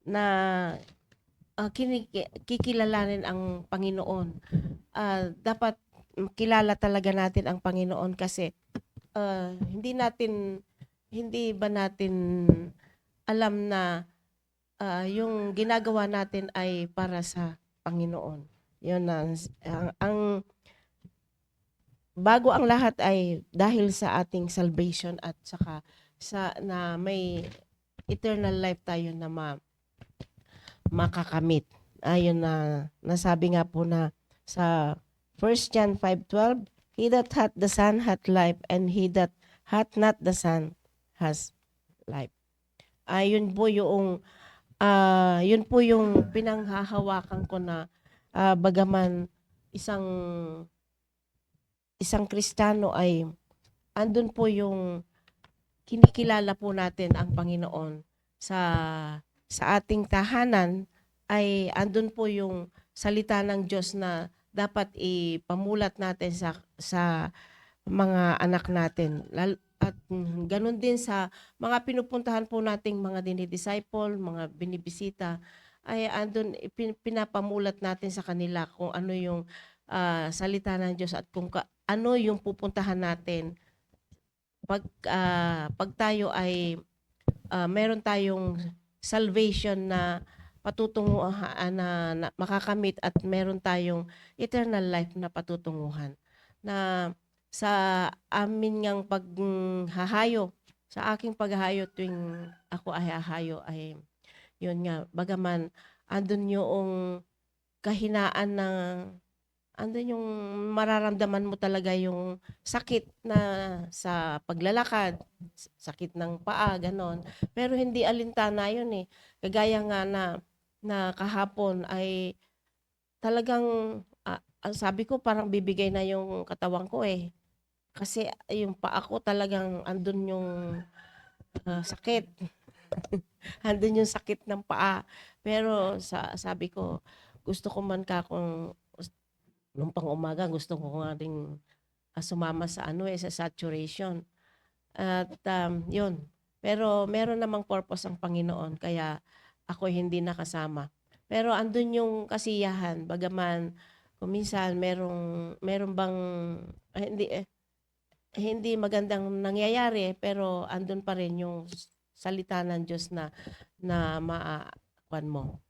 na kikilalanin ang Panginoon? Dapat kilala talaga natin ang Panginoon kasi hindi ba natin alam na yung ginagawa natin ay para sa Panginoon. Yun ang bago ang lahat ay dahil sa ating salvation at saka na may eternal life tayo na makakamit. Ayon na nasabi nga po na sa 1 John 5:12, he that hath the Son hath life, and he that hath not the Son has life. Yun po yung yun po yung pinanghahawakan ko na bagaman isang Kristiyano ay andun po yung kinikilala po natin ang Panginoon sa ating tahanan, ay andun po yung salita ng Diyos na dapat ipamulat natin sa mga anak natin. At ganun din sa mga pinupuntahan po nating mga dinidisciple, mga binibisita, ay andun pinapamulat natin sa kanila kung ano yung salita ng Diyos at kung ano yung pupuntahan natin pag tayo ay meron tayong salvation na patutunguhan na makakamit, at meron tayong eternal life na patutunguhan. Na sa amin ngang paghahayo, sa aking paghahayo tuwing ako ay hahayo, ay yun nga, bagaman andun yung kahinaan ng andun yung mararamdaman mo talaga yung sakit na sa paglalakad, sakit ng paa, ganon. Pero hindi alintana yun eh. Kagaya nga na kahapon ay talagang, ang sabi ko parang bibigay na yung katawan ko eh. Kasi yung paa ko talagang andun yung sakit. Andun yung sakit ng paa. Pero sabi ko, gusto ko man kung nung pang-umaga, gusto ko nga rin sumama sa sa saturation. At yun. Pero meron namang purpose ang Panginoon, kaya ako hindi nakasama. Pero andun yung kasiyahan, bagaman kung minsan meron bang hindi magandang nangyayari, pero andun pa rin yung salita ng Diyos na maakuan mo.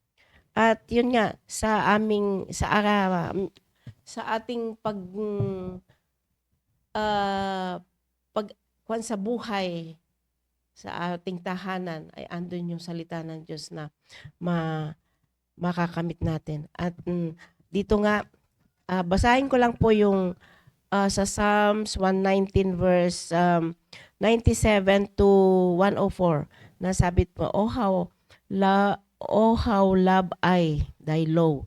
At yun nga, sa ating pagkuan sa buhay, sa ating tahanan, ay andun yung salita ng Diyos na makakamit natin. At dito nga, basahin ko lang po yung sa Psalms 119 verse 97 to 104, na sabi po, oh how love I thy law.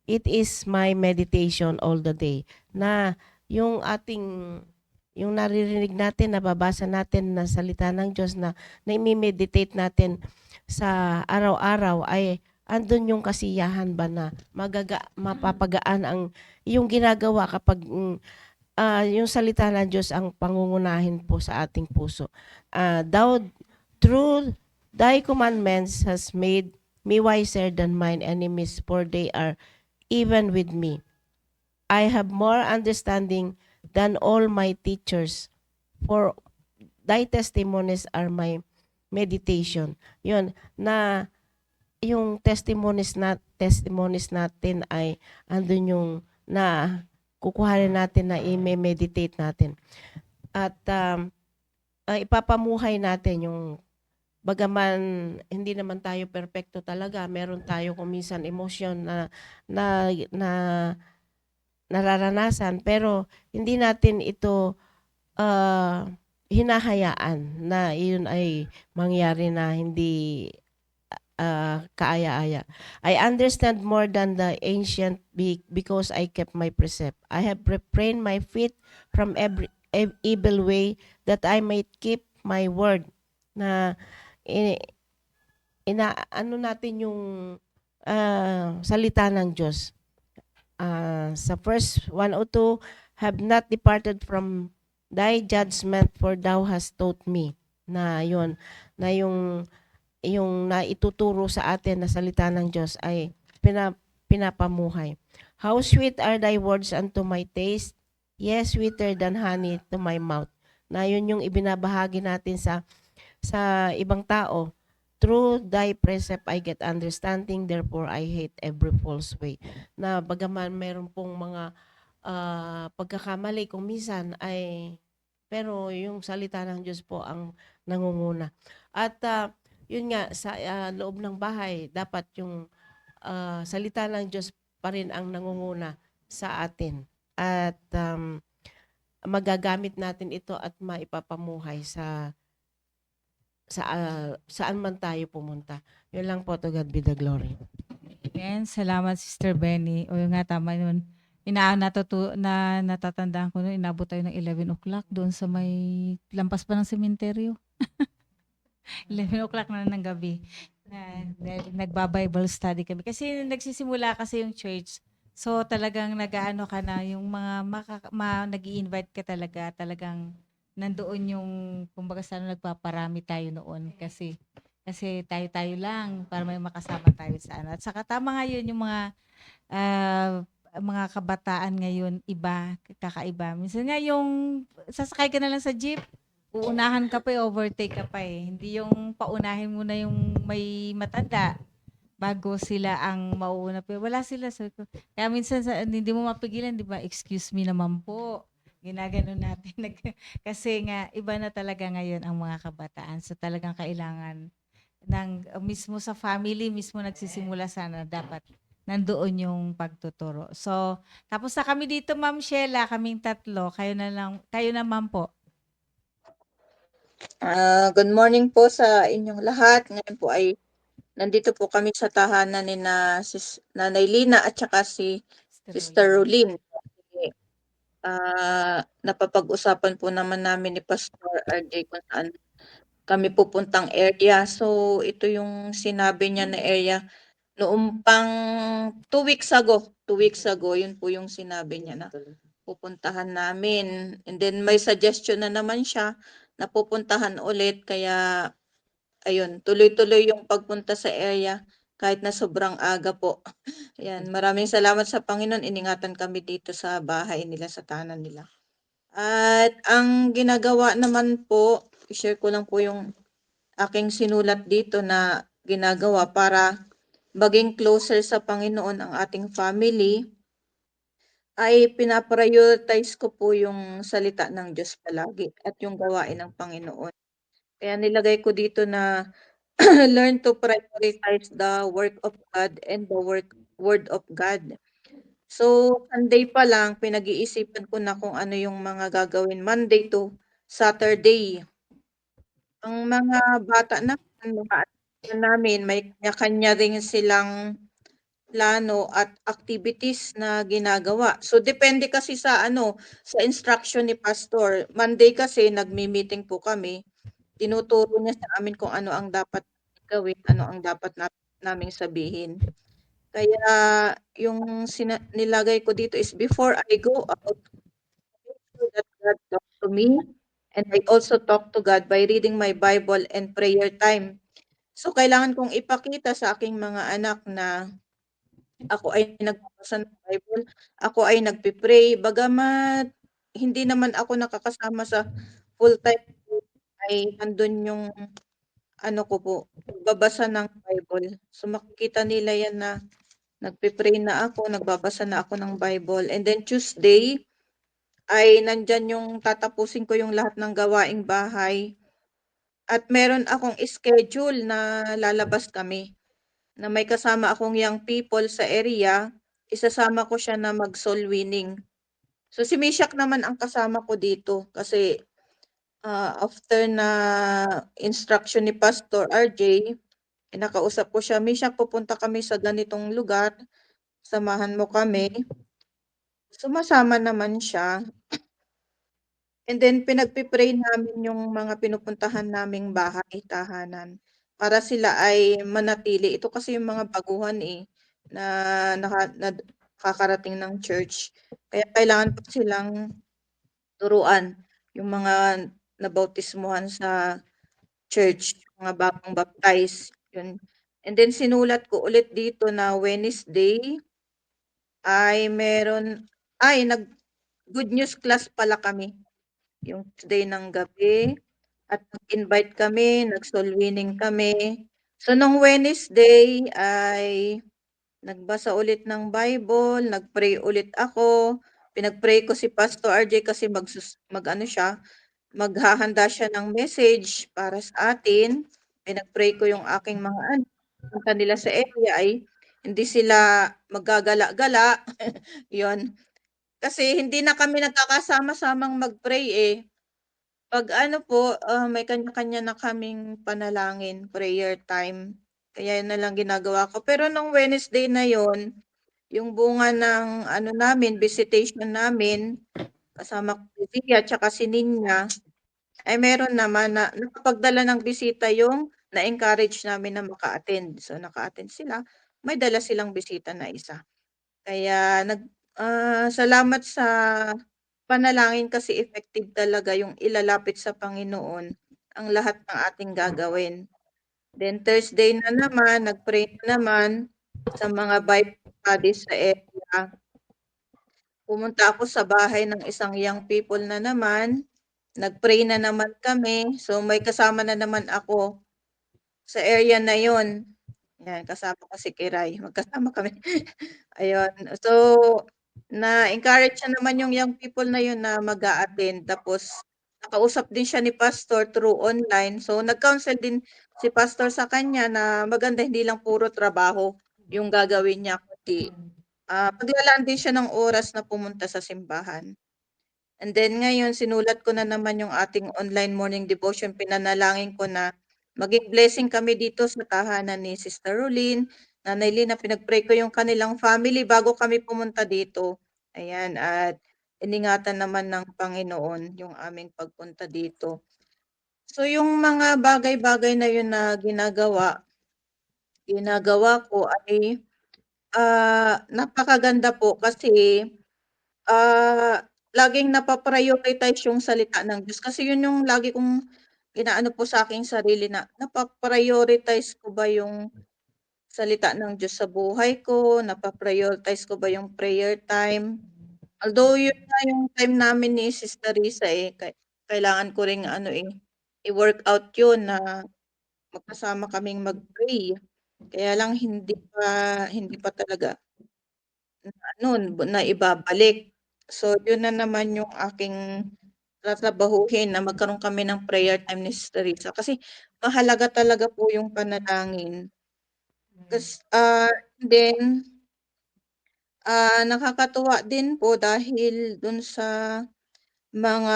It is my meditation all the day. Na yung naririnig natin, nababasa natin na salita ng Diyos na i-meditate natin sa araw-araw, ay andun yung kasiyahan ba na mapapagaan ang yung ginagawa kapag yung salita ng Diyos ang pangungunahin po sa ating puso. Thou through thy commandments has made me wiser than mine enemies, for they are even with me. I have more understanding than all my teachers, for thy testimonies are my meditation. Yun, na yung testimonies natin ay andun yung na kukuhanin natin, na i-meditate natin. At ipapamuhay natin yung bagaman hindi naman tayo perpekto talaga, meron tayo kung minsan emosyon na nararanasan, pero hindi natin ito hinahayaan na iyon ay mangyari na hindi kaaya-aya. I understand more than the ancient because I kept my precept. I have refrained my feet from every evil way, that I might keep my word. Na ano natin yung salita ng Diyos. Sa verse 102, have not departed from thy judgment, for thou hast taught me. Na yun, na yung naituturo sa atin na salita ng Diyos ay pinapamuhay. How sweet are thy words unto my taste, yes, sweeter than honey to my mouth. Na yun yung ibinabahagi natin sa ibang tao. Through thy precept I get understanding, therefore I hate every false way. Na bagaman meron pong mga pagkakamali kung minsan, ay pero yung salita ng Diyos po ang nangunguna. At yun nga, sa loob ng bahay, dapat yung salita ng Diyos pa rin ang nangunguna sa atin. At magagamit natin ito at maipapamuhay saan man tayo pumunta. Yun lang po, to God be the glory. Amen. Salamat, Sister Benny. O yung nga, tama yun. Natatandaan ko noon, inabot tayo ng 11 o'clock doon sa may lampas pa ng sementeryo. 11 o'clock na ng gabi. Nagba-Bible study kami. Kasi nagsisimula kasi yung church. So talagang nag-aano ka na, yung nag-i-invite ka talagang nandoon yung, kumbaga sana nagpaparami tayo noon. Kasi tayo-tayo lang para may makasama tayo sa ano. At saka tama nga yun, yung mga kabataan ngayon, kakaiba. Minsan nga yung sasakay ka na lang sa jeep, uunahan ka pa, overtake ka pa eh. Hindi yung paunahin mo na yung may matanda bago sila ang mauuna. Pero wala sila. Kaya minsan hindi mo mapigilan, di ba? Excuse me naman po. Ginagano natin. Kasi nga, iba na talaga ngayon ang mga kabataan. So talagang kailangan mismo sa family, mismo nagsisimula sana dapat nandoon yung pagtuturo. So, tapos na kami dito, Ma'am Sheila, kaming tatlo. Kayo naman po. Good morning po sa inyong lahat. Ngayon po ay nandito po kami sa tahanan ni Nanay Lina at saka si Sister Rolene. Napapag-usapan po naman namin ni Pastor RJ kung saan kami pupuntang area. So, ito yung sinabi niya na area noong pang 2 weeks ago. 2 weeks ago, yun po yung sinabi niya na pupuntahan namin. And then may suggestion na naman siya na pupuntahan ulit. Kaya, ayun, tuloy-tuloy yung pagpunta sa area kahit na sobrang aga po. Ayan, maraming salamat sa Panginoon. Iningatan kami dito sa bahay nila, sa tahanan nila. At ang ginagawa naman po, i-share ko lang po yung aking sinulat dito na ginagawa para maging closer sa Panginoon ang ating family, ay pinaprioritize ko po yung salita ng Diyos palagi at yung gawain ng Panginoon. Kaya nilagay ko dito na learn to prioritize the work of God and the word of God. So, Sunday pa lang, pinag-iisipan ko na kung ano yung mga gagawin Monday to Saturday. Ang mga bata namin, may kanya-kanya rin silang plano at activities na ginagawa. So, depende kasi sa instruction ni Pastor. Monday kasi nagmi-meeting po kami. Tinuturo niya sa amin kung ano ang dapat gawin, ano ang dapat naming sabihin. Kaya yung nilagay ko dito is before I go out, make sure that God talk to me, and I also talk to God by reading my Bible and prayer time. So kailangan kong ipakita sa aking mga anak na ako ay nagbabasa ng Bible, ako ay nagpe-pray, bagamat hindi naman ako nakakasama sa full-time ay nandun yung ko po, pagbabasa ng Bible. So makikita nila yan na nagpe-pray na ako, nagbabasa na ako ng Bible. And then Tuesday ay nandyan yung tatapusin ko yung lahat ng gawaing bahay. At meron akong schedule na lalabas kami, na may kasama akong young people sa area, isasama ko siya na mag-soul winning. So si Mishak naman ang kasama ko dito kasi after na instruction ni Pastor RJ, nakausap ko siya, Mishak, pupunta kami sa ganitong lugar, samahan mo kami. Sumasama naman siya. And then pinagpe-pray namin yung mga pinupuntahan naming bahay, tahanan, para sila ay manatili. Ito kasi yung mga baguhan na nakakarating ng church. Kaya kailangan pa silang turuan, yung mga nabautismuhan sa church, mga bagong baptize, yun. And then sinulat ko ulit dito na Wednesday ay good news class pala kami. Yung Tuesday ng gabi at nag-invite kami, nag-soul winning kami. So nung Wednesday ay nagbasa ulit ng Bible, nag-pray ulit ako. Pinag-pray ko si Pastor RJ kasi maghahanda siya ng message para sa atin. Pinag-pray ko yung aking mga anak, punta nila sa area ay hindi sila maggagala-gala, 'yun. Kasi hindi na kami nagkakasama-samang mag-pray, eh. 'Pag ano po, may kanya-kanya na kaming panalangin, prayer time, kaya 'yun na lang ginagawa ko. Pero nung Wednesday na 'yun, yung bunga ng ano namin, visitation namin, kasama ko si Zia tsaka si Ninya, ay meron naman na nakapagdala ng bisita yung na-encourage namin na maka-attend. So, naka-attend sila, may dala silang bisita na isa. Kaya salamat sa panalangin kasi effective talaga yung ilalapit sa Panginoon ang lahat ng ating gagawin. Then Thursday na naman, nag-pray na naman sa mga Bible studies sa area. Pumunta ako sa bahay ng isang young people na naman, nag-pray na naman kami. So, may kasama na naman ako sa area na yon. Yan, kasama ko si Kiray, magkasama kami. Ayun, so na-encourage siya naman yung young people na yun na mag-a-attend tapos nakausap din siya ni pastor through online. So nag-counsel din si pastor sa kanya na maganda hindi lang puro trabaho yung gagawin niya kundi, paglalaan din siya ng oras na pumunta sa simbahan. And then ngayon sinulat ko na naman yung ating online morning devotion, pinanalangin ko na maging blessing kami dito sa tahanan ni Sister Rolyn, Nanay Lina, pinag-pray ko yung kanilang family bago kami pumunta dito. Ayan, at iningatan naman ng Panginoon yung aming pagpunta dito. So yung mga bagay-bagay na yun na ginagawa ko ay napakaganda po kasi laging napa-prioritize yung salita ng Diyos kasi yun yung lagi kong inaano po sa aking sarili na napa-prioritize ko ba yung salita ng Diyos sa buhay ko, napa-prioritize ko ba yung prayer time. Although yun nga yung time namin ni Sister Risa, eh, kailangan ko ring ano, eh, i-workout yun na magkasama kaming mag-pray. Kaya lang hindi pa talaga naibabalik. So, yun na naman yung aking tatrabahuhin na magkaroon kami ng prayer time ni Sister Risa kasi mahalaga talaga po yung panalangin. Then, nakakatuwa din po dahil dun sa mga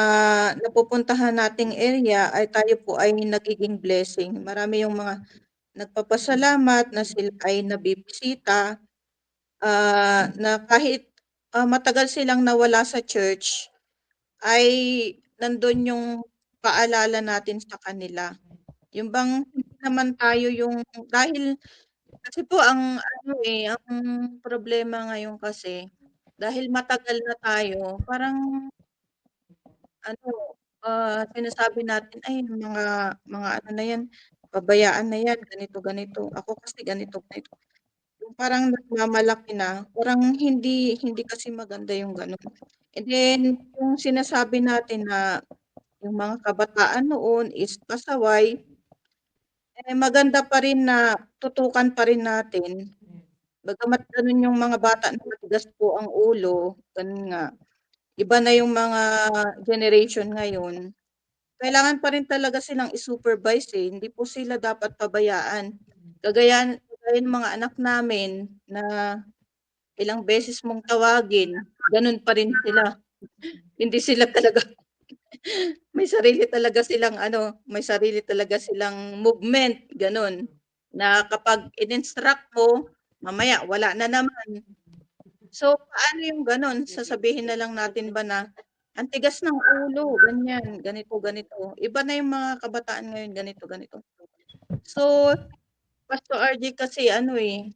napupuntahan nating area ay tayo po ay nagiging blessing. Marami yung mga nagpapasalamat na sila ay nabibisita, na kahit, matagal silang nawala sa church, ay nandun yung paalala natin sa kanila. Yung bang hindi naman tayo yung dahil kasi po ang ano, eh, ang problema ngayon kasi dahil matagal na tayo parang ano, sinasabi natin, "Ay mga ano na 'yan, pabayaan na 'yan, ganito, ganito. Ako kasi ganito, ganito." Yung parang nagmamalaki na, parang hindi hindi kasi maganda yung gano'n. And then yung sinasabi natin na yung mga kabataan noon is pasaway, eh, maganda pa rin na tutukan pa rin natin. Bagamat gano'n yung mga bata na matigas po ang ulo, gano'n nga, iba na yung mga generation ngayon. Kailangan pa rin talaga silang i-supervise, eh, hindi po sila dapat pabayaan. Kagaya ng mga anak namin na ilang beses mong tawagin, gano'n pa rin sila. Hindi sila talaga may sarili talaga silang movement, gano'n. Na kapag in-instruct mo, mamaya wala na naman. So, paano yung gano'n? Sasabihin na lang natin ba na, "Ang tigas ng ulo, ganyan, ganito, ganito." Iba na yung mga kabataan ngayon, ganito, ganito. So, Pastor RJ kasi ano, eh,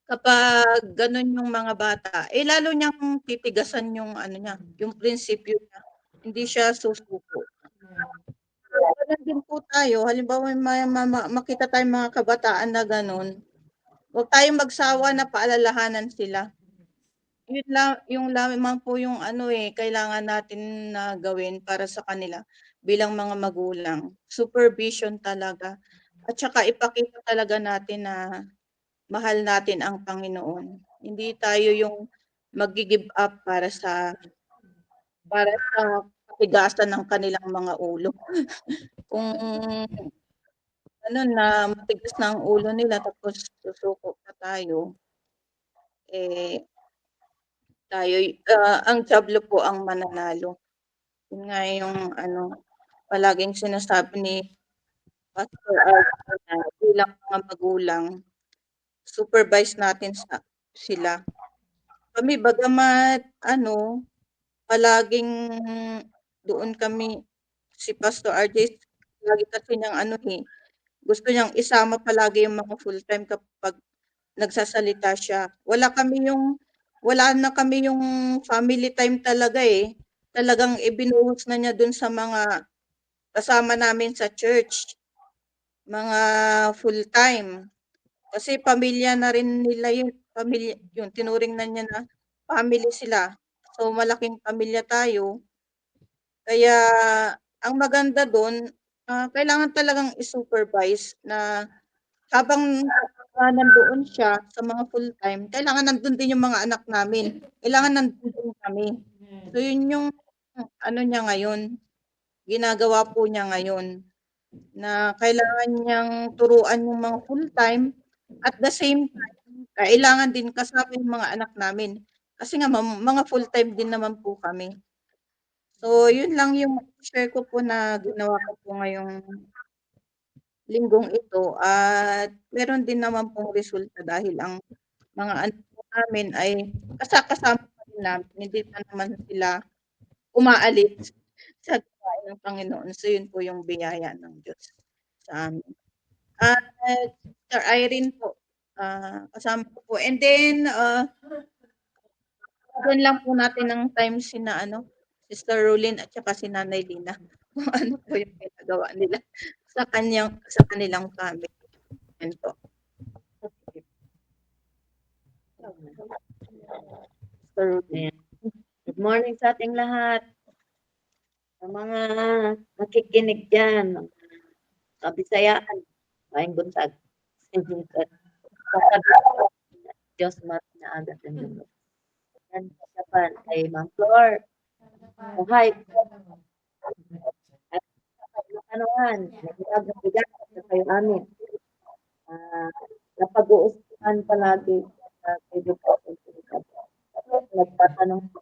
kapag gano'n yung mga bata, eh, lalo niyang titigasan yung ano niya, yung prinsipyo niya, hindi siya susuko. So, gano'n din po tayo, halimbawa may makita tayong mga kabataan na gano'n, huwag tayong magsawa na paalalahanan sila. Yung lamang po yung ano, eh, kailangan natin na gawin para sa kanila bilang mga magulang, supervision talaga at saka ipakita talaga natin na mahal natin ang Panginoon. Hindi tayo yung maggi-give up para sa katigasan ng kanilang mga ulo. Kung ano na matigas na ang ulo nila tapos susuko pa tayo, eh, ang Diablo po ang mananalo. Yun nga yung ano, palaging sinasabi ni Pastor Alvin na bilang mga magulang, supervise natin sila. Kami bagamat ano, palaging doon kami si Pastor RJ lagi kasi niyang ano, gusto niyang isama palagi yung mga full-time kapag nagsasalita siya. Wala na kami yung family time talaga, eh. Talagang ibinuhos na niya dun sa mga kasama namin sa church, mga full-time. Kasi pamilya na rin nila yun tinuring na niya na family sila. So, malaking pamilya tayo. Kaya ang maganda dun, kailangan talagang i-supervise na habang nandoon siya sa mga full-time, kailangan nandun din yung mga anak namin. Kailangan nandun din kami. So, yun yung ano niya ngayon, ginagawa po niya ngayon na kailangan niyang turuan yung mga full-time at the same time, kailangan din kasama yung mga anak namin. Kasi nga mga full-time din naman po kami. So, yun lang yung share ko po na ginawa ko po ngayong linggong ito at meron din naman pong resulta dahil ang mga anak po namin ay kasama pa rin namin, hindi pa naman sila umaalis sa gawain ng Panginoon. So, yun po yung biyaya ng Diyos sa amin. At Sister Irene po, kasama ko po. And then, bigyan lang po natin ng time sina ano, Sister Rolyn at saka si Nanay Lina kung ano po yung ginagawa nila sa kanilang family. Yan po. Sister Rolyn. Good morning sa ating lahat. Sa mga nakikinig dyan, sa Bisayaan, maayong buntag. Sa Diyos na agad ng Diyos. Yan sa Japan, kay Ma'am Flor. Buhay. At sa kanuhan, nag-bigat sa kayo amin. Napag-uusapan palagi sa education. Nagtatanong ko,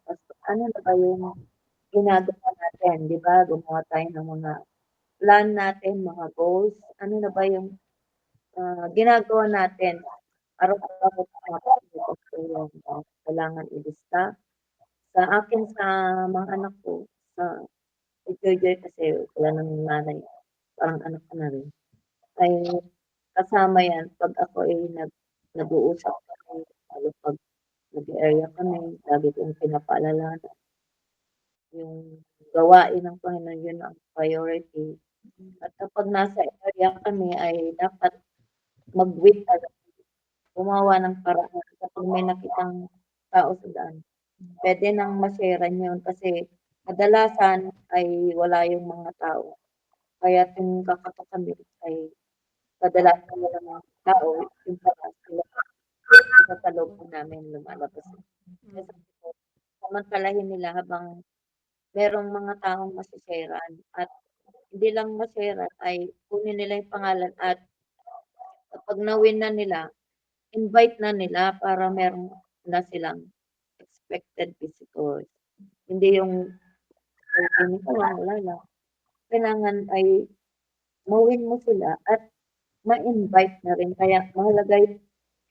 ano na ba yung ginagawa natin, di ba? Gumawa tayo ng mga plan natin, mga goals. Ano na ba yung ginagawa natin para kailangan ilista. Sa akin, sa mga anak ko, sa Joy kasi wala nang nanay, parang anak ko na rin, ay kasama yan pag ako ay nag-uusap kami, lalo pag nag-area kami, lagi kong pinapaalala na yung gawain ng Panginoon, yun ang priority. At kapag nasa area kami ay dapat mag-wait talaga, gumawa ng paraan kapag may nakitang tao sa daan. Pwede nang ma-share-an yun kasi kadalasan ay wala yung mga tao. Kaya yung kakatok kami ay kadalasan wala mga tao, yung parang sila sa loob po namin lumalabas. Kaya sabi ko, samantalahin nila habang merong mga taong masisharean at hindi lang ma-share ay kunin nila yung pangalan at kapag na-win na nila, invite na nila para meron na silang expected visitors. Hindi yung hindi ko lang, wala lang. Kailangan ay ma-win mo sila at ma-invite na rin. Kaya mahalaga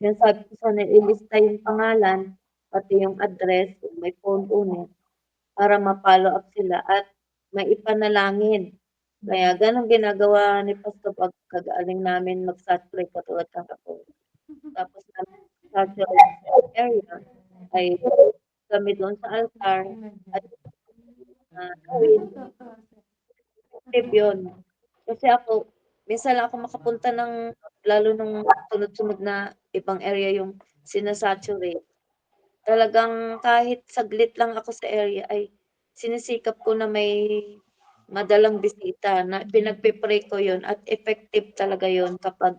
yung sabi ko sana, ilista yung pangalan, pati yung address, kung may phone owner, para ma-follow up sila at maipanalangin. Kaya ganun ginagawa ni Pastor pag kagaling namin mag-saturate katulad ng ako. Tapos namin saturate area ay kami doon sa altar at gawin effective yun. Kasi ako, minsan lang ako makapunta ng lalo nung sunod-sunod na ibang area yung sinasaturate. Talagang kahit saglit lang ako sa area ay sinisikap ko na may madalang bisita na pinagpe-pray ko yun at effective talaga yun kapag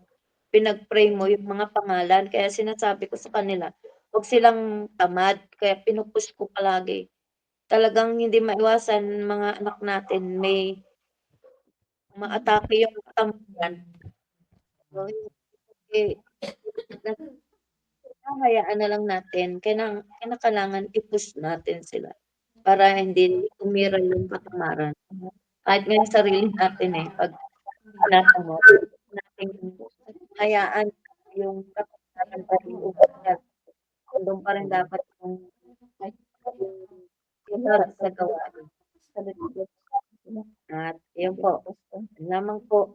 pinag-pray mo yung mga pangalan. Kaya sinasabi ko sa kanila, huwag silang tamad. Kaya pinupush ko palagi. Talagang hindi maiwasan mga anak natin may maatake yung katamtaman So, eh, hahayaan na lang natin, kinakailangan i-push natin sila para hindi umiral yung katamaran. Kahit nga yung sarili natin, 'pag ingatan mo, nating hayaan yung katamaran pa rin ugat, andun pa rin dapat yung oras sa gawain. At yun po, yun lamang po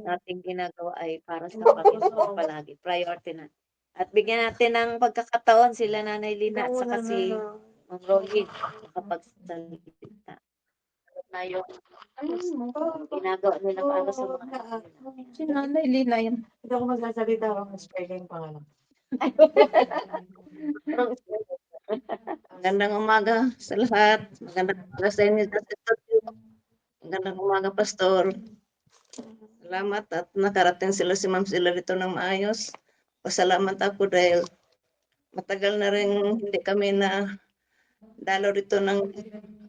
nating ginagawa ay para sa Panginoon palagi, priority na. At bigyan natin ng pagkakataon sila Nanay Lina at saka si Ma'am Rohit makapagsalita na yung ginagawa nila para sa mga anak nila. Si Nanay Lina yan. Hindi ako magsasalita ako spelling pangalan. Magandang umaga sa lahat. Magandang umaga sa inyo. Magandang umaga, Pastor. Salamat at nakarating sila si Ma'am sila dito ng maayos. Pasalamat ako dahil matagal na rin hindi kami na dalo rito ng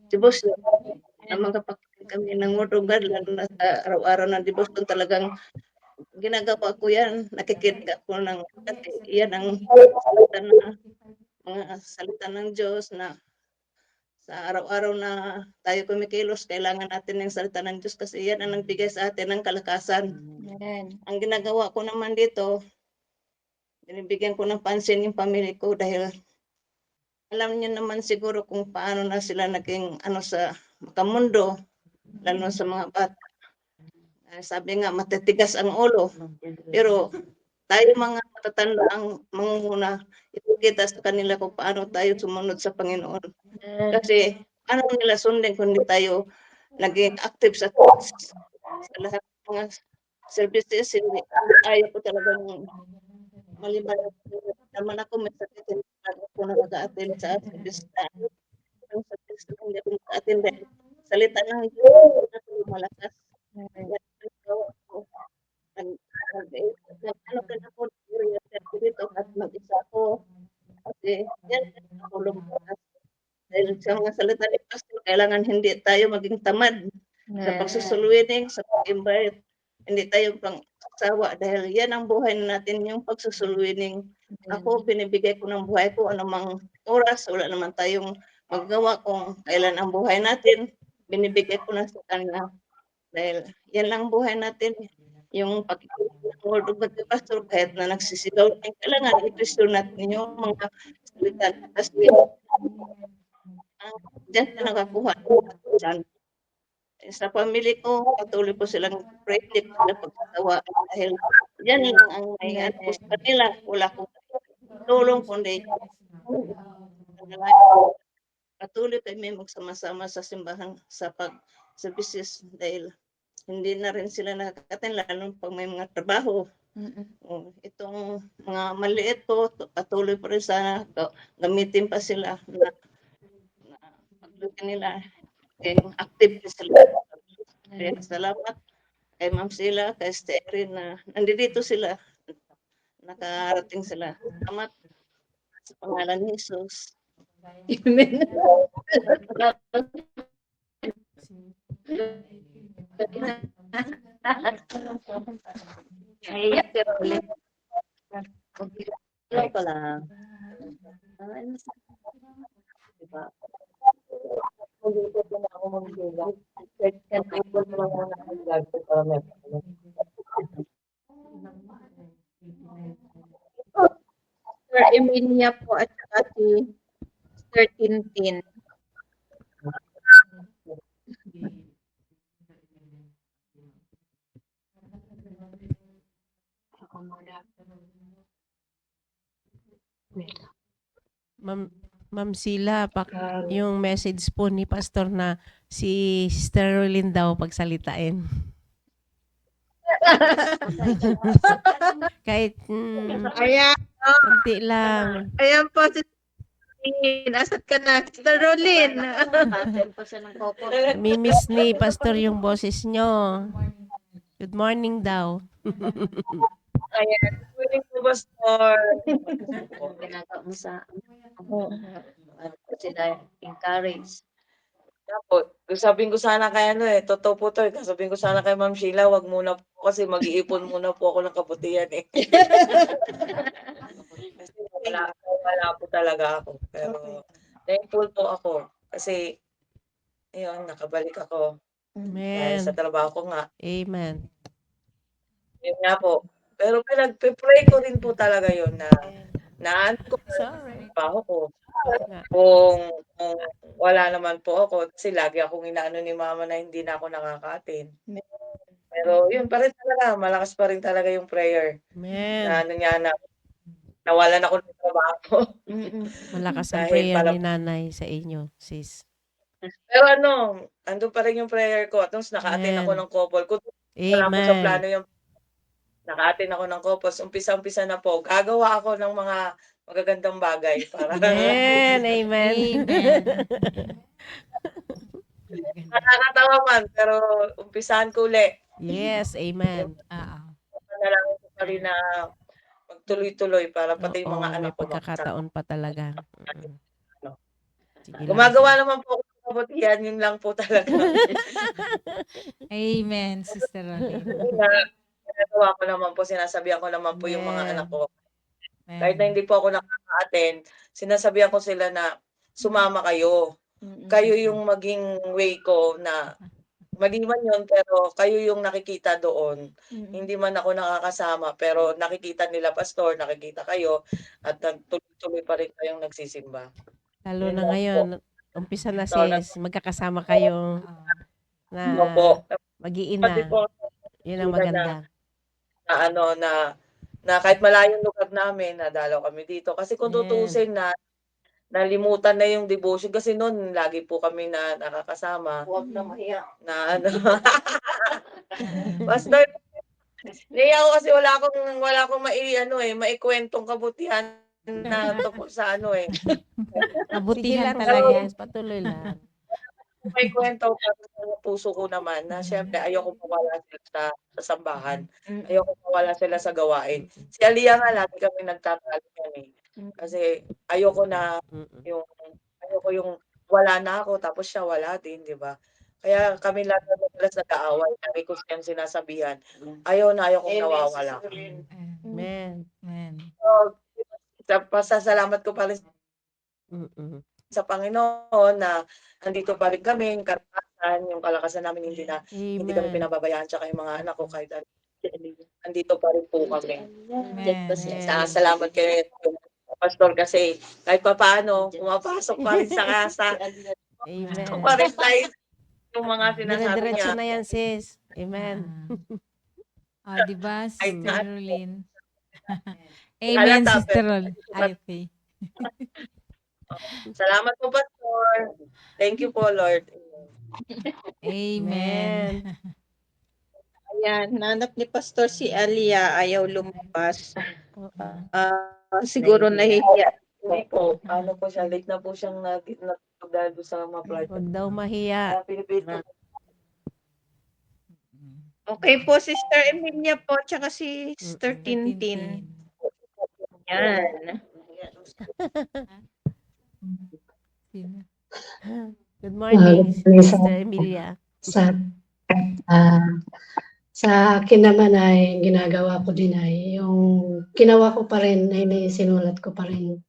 debosyon. Na makapagkaroon kami ng mudugan, lalo na sa araw-araw ng debosyon talagang ginagawa ko yan. Nakikinig ako ng kasi yan ang salita na mga salita ng Diyos na sa araw-araw na tayo kumikilos, kailangan natin ng salita ng Diyos kasi yan ang nagbigay sa atin ng kalakasan. Ang ginagawa ko naman dito, binibigyan ko ng pansin yung pamilya ko dahil alam niyo naman siguro kung paano na sila naging sa makamundo, lalo sa mga bata. Sabi nga, matitigas ang ulo. Pero tayo mga matatanda ang mangunguna, ipakita sa kanila kung paano tayo sumunod sa Panginoon. Kasi ano nila sundin kung hindi tayo naging active sa lahat ng mga services. Hindi, ayaw ko talagang maliban naman ako may sakit, hindi ako nakaka-attend sa service na ang service na hindi ako nakaka-attend dahil salita ng Diyos na malakas. Ano ka na po, dito at mag-isa ko. Kasi yan, tulong ko. Dahil sa mga salita ni Pastor, kailangan hindi tayo maging tamad sa pagsusuluining, sa pag-invite. Hindi tayo pang sawa dahil yan ang buhay natin, yung pagsusuluining. Ako, binibigay ko ng buhay ko anumang oras, wala naman tayong magagawa kung kailan ang buhay natin, binibigay ko na sa kanya. Dahil yan lang buhay natin, yung pag-word of God ni Pastor, kahit na nagsisigaw, kailangan i-question natin yung mga salita kasi diyan ka nakakuha diyan. Sa pamilya ko, patuloy ko silang pray, hindi ko sila pagkakawaan dahil yan lang ang may ano ko sa kanila. Wala akong tulong kundi patuloy kami magsama-sama sa simbahan sa pag-services dahil hindi na rin sila nakaka-attend lalo pag may mga trabaho. Itong mga maliit po, patuloy pa rin sana gamitin pa sila na pagluto nila active sila. Kaya salamat kay Ma'am Sheila, kay Sterin na nandito sila, nakarating sila. Salamat sa pangalan ni Jesus. Amen. Naiiyak si Rolly. Okay ko lang. Diba? Sir Emilia po at saka si Sir Tintin. Ma'am Sila, yung message po ni Pastor na si Sister Rolyn daw pagsalitain. Kahit Ayan, konti lang. ayan po si Asat ka na, Sister Rolyn. Mimiss ni Pastor yung boses nyo. Good morning daw. Ayan, good po, Pastor. Ginagawa mo sa sila encourage. Tapos sabihin ko sana kay ano, totoo po 'to, sasabihin ko sana kay Ma'am Sheila, wag muna po kasi mag-iipon muna po ako ng kabutihan, eh. Kasi wala po talaga ako, pero thankful po ako kasi ayun, nakabalik ako dahil sa Amen. trabaho ko nga. Amen. Yun nga po. Pero pinagpe-pray ko rin po talaga yun na ano ko Sorry. trabaho ko. Oo nga. Kung wala naman po ako kasi lagi akong inaano ni mama na hindi na ako nakaka-attend. Pero yun pa rin talaga, malakas pa rin talaga yung prayer na Amen. ano niya na nawalan ako ng trabaho Malakas ang dahil prayer para ni nanay sa inyo, sis. pero ano, andun pa rin yung prayer ko at least naka-attend ako Amen. ng couple. Kung wala po sa Amen. plano yung naka-attend ako ng couples, umpisa-umpisa na po, gagawa ako ng mga magagandang bagay para Amen. Amen. Amen. nakakatawa man, pero umpisahan ko uli. Yes, amen. Oo. Panalangin ko pa rin na magtuloy-tuloy para pati yung mga Oo, may anak ko makasama. pagkakataon pa talaga. Ano. Sige lang, Gumagawa sis. naman po ako ng kabutihan, yun lang po talaga. Amen, Sister Rolene. Ginagawa ko naman po, sinasabihan ko naman po yung mga anak Amen. ko. Kahit na Amen. hindi po ako nakaka-attend, sinasabihan ko sila na sumama kayo. Kayo yung maging way ko na maliban yun, pero kayo yung nakikita doon. Hindi man ako nakakasama, pero nakikita nila pastor, nakikita kayo, at tuloy-tuloy pa rin kayong nagsisimba. Lalo Yun na lang po. ngayon, umpisa na So, sis, magkakasama kayo Oo. na po. Pati mag-iina. po Yun ang na maganda. na kahit malayong lugar namin, nadalaw kami dito. Kasi kung Amen. tutuusin na nalimutan na yung devotion kasi noon lagi po kami na nakakasama. Huwag na mahiya. Na ano. Pastor, naiya ako kasi wala akong maikwentong kabutihan na tungkol sa ano eh. Sige Kabutihan lang talaga. sis, patuloy lang. May kwento pero sa puso ko naman na siyempre ayoko mawala sila sa sambahan. Ayoko mawala sila sa gawain. Si Aliyah nga lagi kami nagtatalo yan eh. Kasi ayoko Mm. yung wala na ako tapos siya wala din, 'di ba? Kaya kami lahat madalas nag-aaway. Lagi ko siyang sinasabihan, ayaw akong nawawala. Amen. Amen. So, pasasalamat ko pa rin Mm. sa Panginoon na nandito pa rin kami, yung kalakasan namin hindi kami Amen. pinababayaan tsaka yung mga anak ko kahit nandito pa rin po kami. Amen. Salamat kay Pastor kasi kahit papaano pumapasok pa rin sa kasa. Amen. Pa rin tayo yung mga sinasabi Dire-diretso niya. na yan sis. Amen. Di ba, Kahit Sister na Rolene? Amen, halata, Sister pero Rolene. Ay, okay. salamat po, Pastor. Thank you po, Lord. Amen. Amen. Ayan, nanap ni Pastor si Aliyah, ayaw lumabas. Siguro Nahihiya. nahihiya. Hindi po, ano po siya, late na po siyang natulog dahil doon sa mga flight. Huwag daw mahiya. Kaya pinipilit ko. Okay po, Sister Emilia po, tsaka si Sister Tintin. Tintin. Yan. Sino? Good morning, Sister Emilia. Sa sa akin naman ay ginagawa ko din ay yung ginawa ko pa rin ay sinulat ko pa rin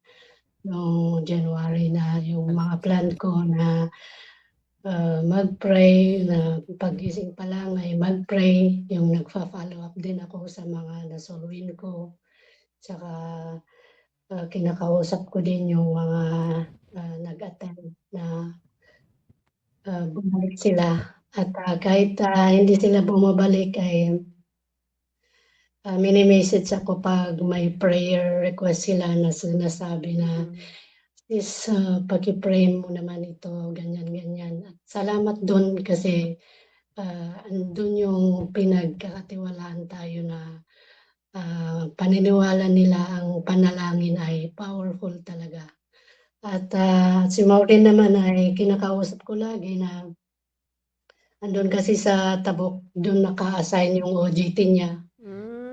noong January na yung mga plan ko na mag-pray na pagising pa lang ay mag-pray, yung nagfa-follow up din ako sa mga nasuluin ko. Tsaka kinakausap ko din yung mga nag-attend na bumalik sila. At kahit hindi sila bumabalik ay mini-message ako pag may prayer request sila na sinasabi na sis, paki-pray mo naman ito, ganyan. At salamat doon kasi andun yung pinagkakatiwalaan tayo na paniniwala nila ang panalangin ay powerful talaga. At si Maureen naman ay kinakausap ko lagi na andun kasi sa Tabuk, doon naka-assign yung OJT niya.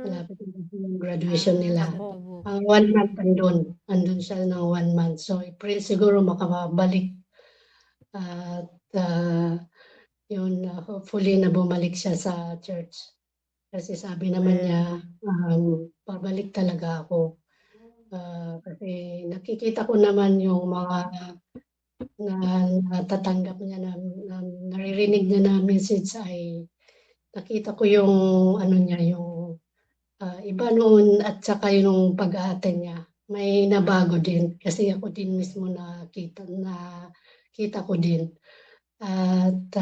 Malapit na yung graduation nila. Tabuk. 1 month andun siya ng 1 month. So April siguro makabalik. yun, hopefully na bumalik siya sa church. Kasi sabi naman niya, pabalik talaga ako. Kasi nakikita ko naman yung mga na natatanggap niya na naririnig niya na message ay nakita ko yung ano niya, yung iba noon at saka yung pag-aaten niya. May nabago din kasi ako din mismo nakita ko din. At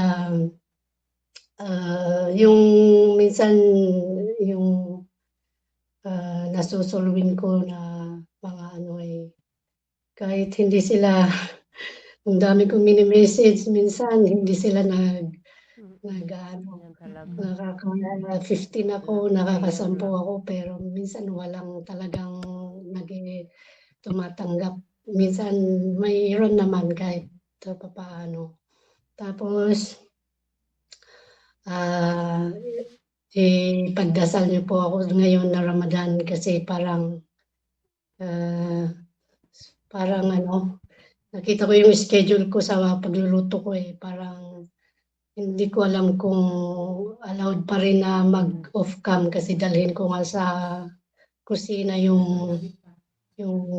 yung minsan yung nasusulwin ko na mga ano ay kahit hindi sila ang dami kong mini-message minsan hindi sila nag-aano, Yan talaga. nakaka-15 ako, nakaka-10 ako, pero minsan walang talagang tumatanggap. Minsan mayroon naman kahit papaano. Tapos, ipagdasal niyo po ako ngayon na Ramadan kasi parang ano, nakita ko yung schedule ko sa pagluluto ko parang hindi ko alam kung allowed pa rin na mag-off cam kasi dalhin ko nga sa kusina yung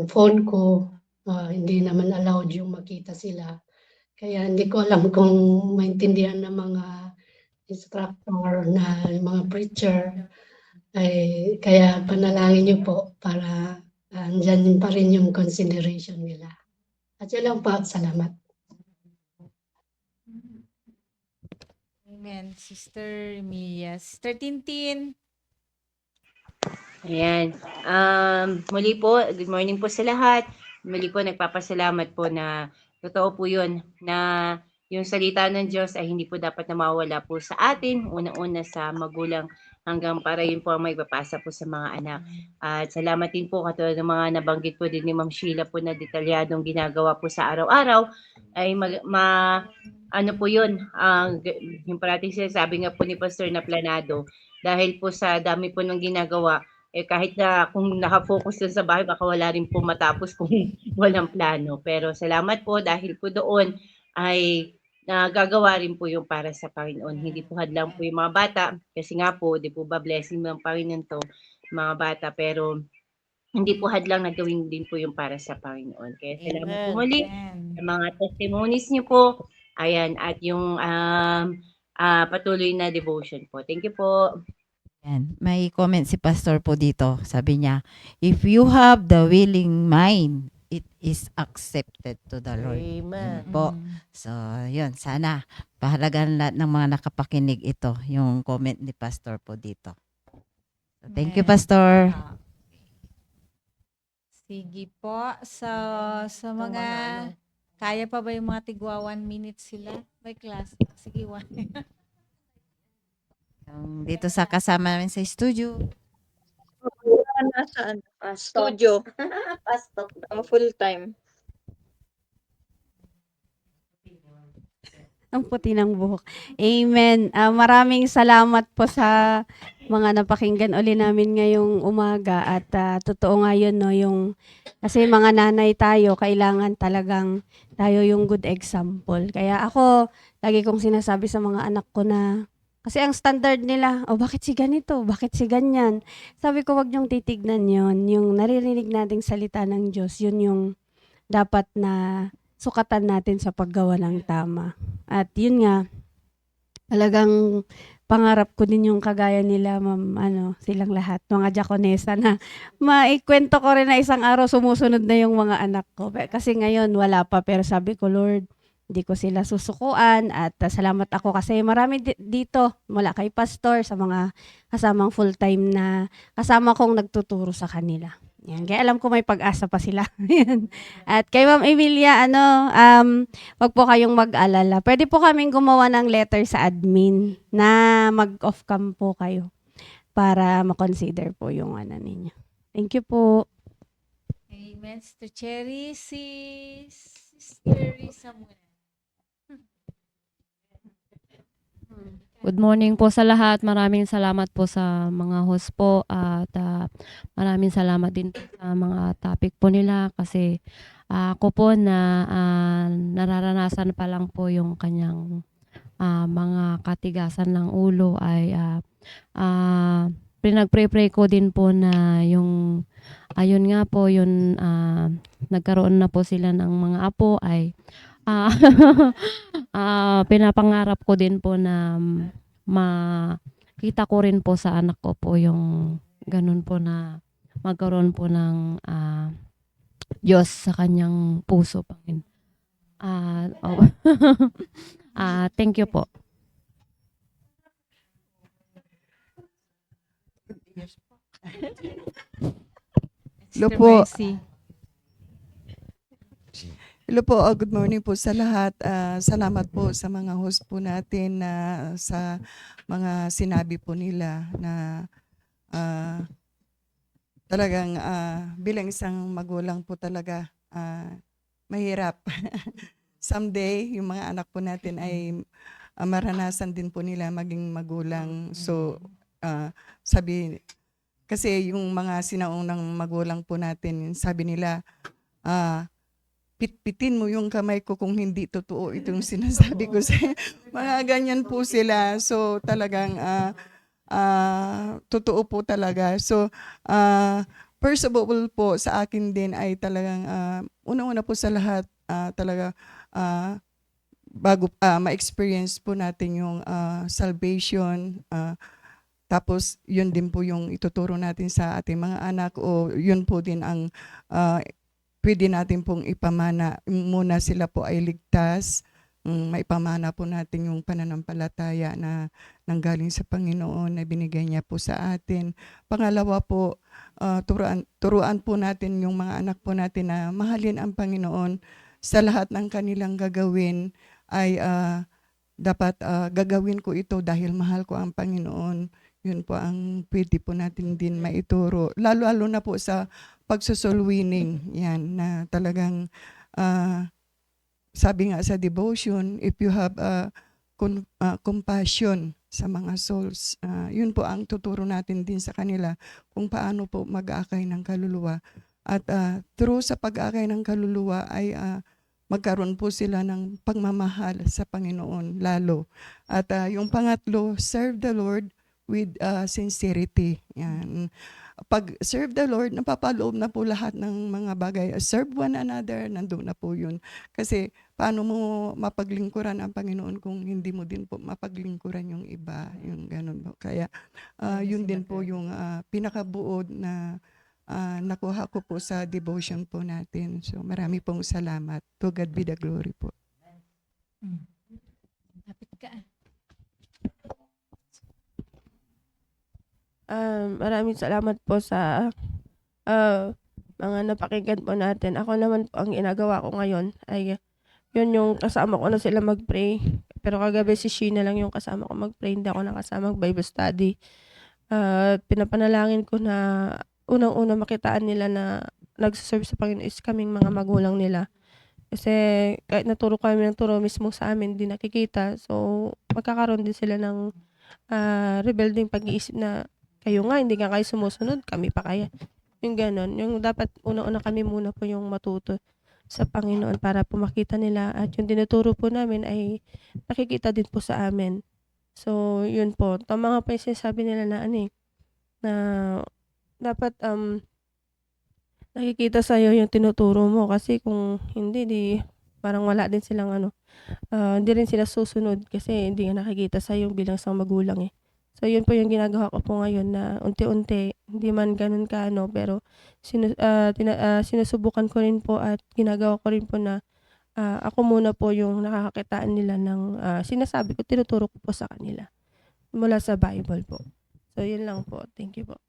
phone ko. Hindi naman allowed yung makita sila. Kaya hindi ko alam kung maintindihan ng mga instructor na yung mga preacher. Kaya panalangin niyo po para andyan pa rin yung consideration nila. At yun lang po, salamat. Amen. Sister Emilia. Sister Tintin. Ayan. Muli po, good morning po sa lahat. Muli po, nagpapasalamat po na totoo po yun na yung salita ng Diyos ay hindi po dapat na mawala po sa atin. Una-una sa magulang hanggang para yun po ang may papasa po sa mga anak. At salamat din po katulad ng mga nabanggit po din ni Ma'am Sheila po na detalyadong ginagawa po sa araw-araw ay ano po yun, yung parating sinasabi nga po ni Pastor na planado dahil po sa dami po ng ginagawa, kahit na kung nakafocus dun sa bahay, baka wala rin po matapos kung walang plano. Pero salamat po dahil po doon ay nagagawa rin po yung para sa Panginoon. Hindi po hadlang po yung mga bata, kasi nga po, di po ba blessing ng Panginoon to, mga bata, pero hindi po hadlang na gawin din po yung para sa Panginoon. Kaya salamat po muli sa mga testimonies niyo po. Ayan, at yung patuloy na devotion po. Thank you po. Yan. May comment si Pastor po dito. Sabi niya, if you have the willing mind, it is accepted to the Lord. Amen. Yun po. So, yun. Sana pahalagan lahat ng mga nakapakinig ito, yung comment ni Pastor po dito. So, thank you, Pastor. Sige po. Sa mga kaya pa ba yung mga tigwa 1 minute sila? May class. Sige, 1. Dito sa kasama namin sa studio. Nasaan? Studio. Pastok. Full time. Ang puti ng buhok. Amen. Maraming salamat po sa mga napakinggan uli namin ngayong umaga at totoo nga yun, no, yung kasi mga nanay tayo, kailangan talagang tayo yung good example. Kaya ako, lagi kong sinasabi sa mga anak ko na kasi ang standard nila, bakit si ganito? Bakit si ganyan? Sabi ko, wag niyong titignan yon. Yung naririnig nating salita ng Diyos, yun yung dapat na sukatan natin sa paggawa ng tama. At yun nga, talagang pangarap ko din yung kagaya nila, silang lahat, mga diakonesa na maikwento ko rin na isang araw sumusunod na yung mga anak ko. Kasi ngayon wala pa, pero sabi ko, Lord, hindi ko sila susukuan at salamat ako kasi marami dito mula kay Pastor sa mga kasamang full-time na kasama kong nagtuturo sa kanila. Yan. Kaya alam ko may pag-asa pa sila. At kay Ma'am Emilia, wag po kayong mag-alala. Pwede po kaming gumawa ng letter sa admin na mag-off cam po kayo para ma-consider po yung ninyo. Thank you po. Amen. Sister Cherry, Sister Samuel. Good morning po sa lahat. Maraming salamat po sa mga host po at maraming salamat din po sa mga topic po nila kasi ako po na nararanasan pa lang po yung kanyang mga katigasan ng ulo ay pinag-pray ko din po na yung ayun nga po yun nagkaroon na po sila ng mga apo ay pinapangarap ko din po na makita ko rin po sa anak ko po yung ganun po na magkaroon po ng Diyos sa kanyang puso, Panginoon. Thank you po. Hello Sister po. Mercy. Hello po, good morning po sa lahat. Salamat po sa mga host po natin na sa mga sinabi po nila na talagang bilang isang magulang po talaga mahirap. Someday, yung mga anak po natin ay maranasan din po nila maging magulang. So, sabi, kasi yung mga sinaunang magulang po natin, sabi nila, pitpitin mo yung kamay ko kung hindi totoo itong sinasabi ko sa mga ganyan po sila. So talagang totoo po talaga. So first of all po sa akin din ay talagang una-una po sa lahat talaga bago ma-experience po natin yung salvation, tapos yun din po yung ituturo natin sa ating mga anak o yun po din ang pwede natin pong ipamana. Muna sila po ay ligtas, maipamana po natin yung pananampalataya na nanggaling sa Panginoon na binigay niya po sa atin. Pangalawa po, turuan po natin yung mga anak po natin na mahalin ang Panginoon sa lahat ng kanilang gagawin ay dapat gagawin ko ito dahil mahal ko ang Panginoon. Yun po ang pwede po natin din maituro. Lalo na po sa pagsosoul winning. Yan, na talagang sabi nga sa devotion, if you have compassion sa mga souls, yun po ang tuturo natin din sa kanila kung paano po mag-aakay ng kaluluwa. At through sa pag-aakay ng kaluluwa ay magkaroon po sila ng pagmamahal sa Panginoon lalo. At yung pangatlo, serve the Lord with sincerity. Yan. Pag serve the Lord, napapaloob na po lahat ng mga bagay. Serve one another, nandun na po yun. Kasi paano mo mapaglingkuran ang Panginoon kung hindi mo din po mapaglingkuran yung iba, yung ganun po. Kaya yun din po yung pinakabuod na nakuha ko po sa devotion po natin. So marami pong salamat. To God be the glory po. Lapit ka. Maraming salamat po sa mga napakinggan po natin. Ako naman po, ang ginagawa ko ngayon ay yun yung kasama ko na sila mag-pray. Pero kagabi si Sheena lang yung kasama ko mag-pray. Hindi ako nakasama mag-Bible study. Pinapanalangin ko na unang-una makitaan nila na nagsaserve sa Panginoon is kaming mga magulang nila. Kasi kahit naturo kami ng turo mismo sa amin, di nakikita. So magkakaroon din sila ng rebuilding pag-iisip na kayo nga, hindi nga kayo sumusunod, kami pa kaya. Yung ganon. Yung dapat una-una kami muna po yung matuto sa Panginoon para po makita nila. At yung tinuturo po namin ay nakikita din po sa amin. So, yun po. Tama nga po yung sinasabi nila na na dapat nakikita sa'yo yung tinuturo mo. Kasi kung hindi, di parang wala din silang hindi rin sila susunod kasi hindi nga nakikita sa'yo bilang isang magulang eh. So, yun po yung ginagawa ko po ngayon na unti-unti, hindi man ganun pero sinusubukan ko rin po at ginagawa ko rin po na ako muna po yung nakakakitaan nila ng sinasabi ko, tinuturo ko po sa kanila mula sa Bible po. So, yun lang po. Thank you po.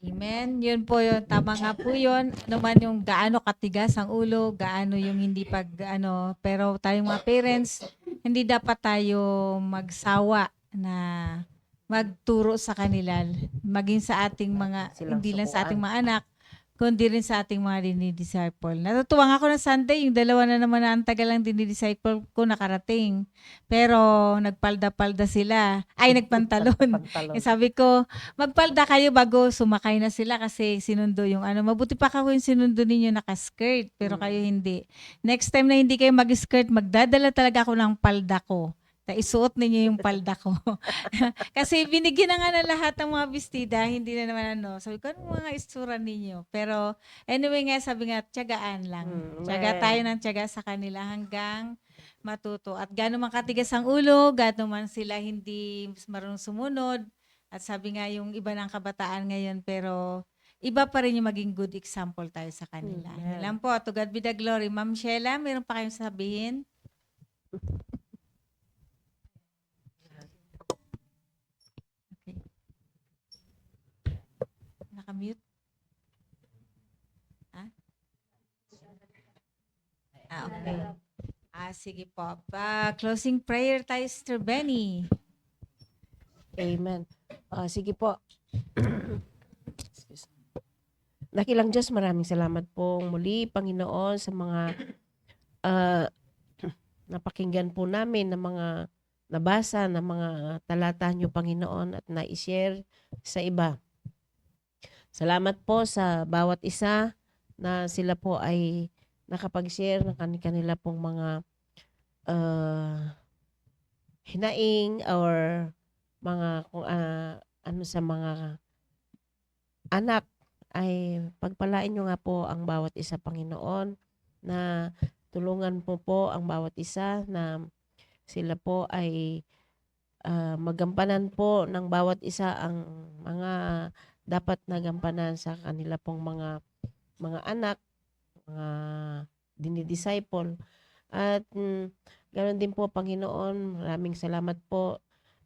Amen. Yun po yun. Tama nga po yun. Ano man yung gaano katigas ang ulo, gaano yung hindi pero tayong mga parents, hindi dapat tayo magsawa na magturo sa kanila. Maging sa ating mga, hindi lang sa ating mga anak, kundi rin sa ating mga dinidisciple. Natutuwa nga ako na Sunday, yung dalawa na naman na ang tagal lang dinidisciple ko nakarating. Pero nagpalda-palda sila. Ay, nagpantalon. Eh, sabi ko, magpalda kayo bago sumakay na sila kasi sinundo yung ano. Mabuti pa ako yung sinundo ninyo naka-skirt, pero kayo hindi. Next time na hindi kayo mag-skirt, magdadala talaga ako ng palda ko. Isuot ninyo yung palda ko. Kasi binigyan na nga na lahat ng mga bestida, hindi na naman ano. Sabi ko, ano mga istura ninyo? Pero anyway nga, sabi nga, tiyagaan lang. Tiyaga tayo ng tiyaga sa kanila hanggang matuto. At gano'n man katigas ang ulo, gano'n man sila hindi marunong sumunod. At sabi nga yung iba ng kabataan ngayon, pero iba pa rin yung maging good example tayo sa kanila. Yan lang po. To God be the glory. Ma'am Sheila, meron pa kayong sabihin? Okay. Nakamute? Okay. Sige po. Closing prayer tayo, Sister Benny. Amen. Sige po. Dakilang Diyos, maraming salamat po muli, Panginoon, sa mga napakinggan po namin na mga nabasa, na mga talata niyo, Panginoon, at na-share sa iba. Salamat po sa bawat isa na sila po ay nakapag-share ng kanila pong mga hinaing or mga kung ano sa mga anak, ay pagpalain nyo nga po ang bawat isa, Panginoon, na tulungan po ang bawat isa na sila po ay magampanan po ng bawat isa ang mga dapat nagampanan sa kanila pong mga anak, mga dinidisciple. At ganoon din po, Panginoon, maraming salamat po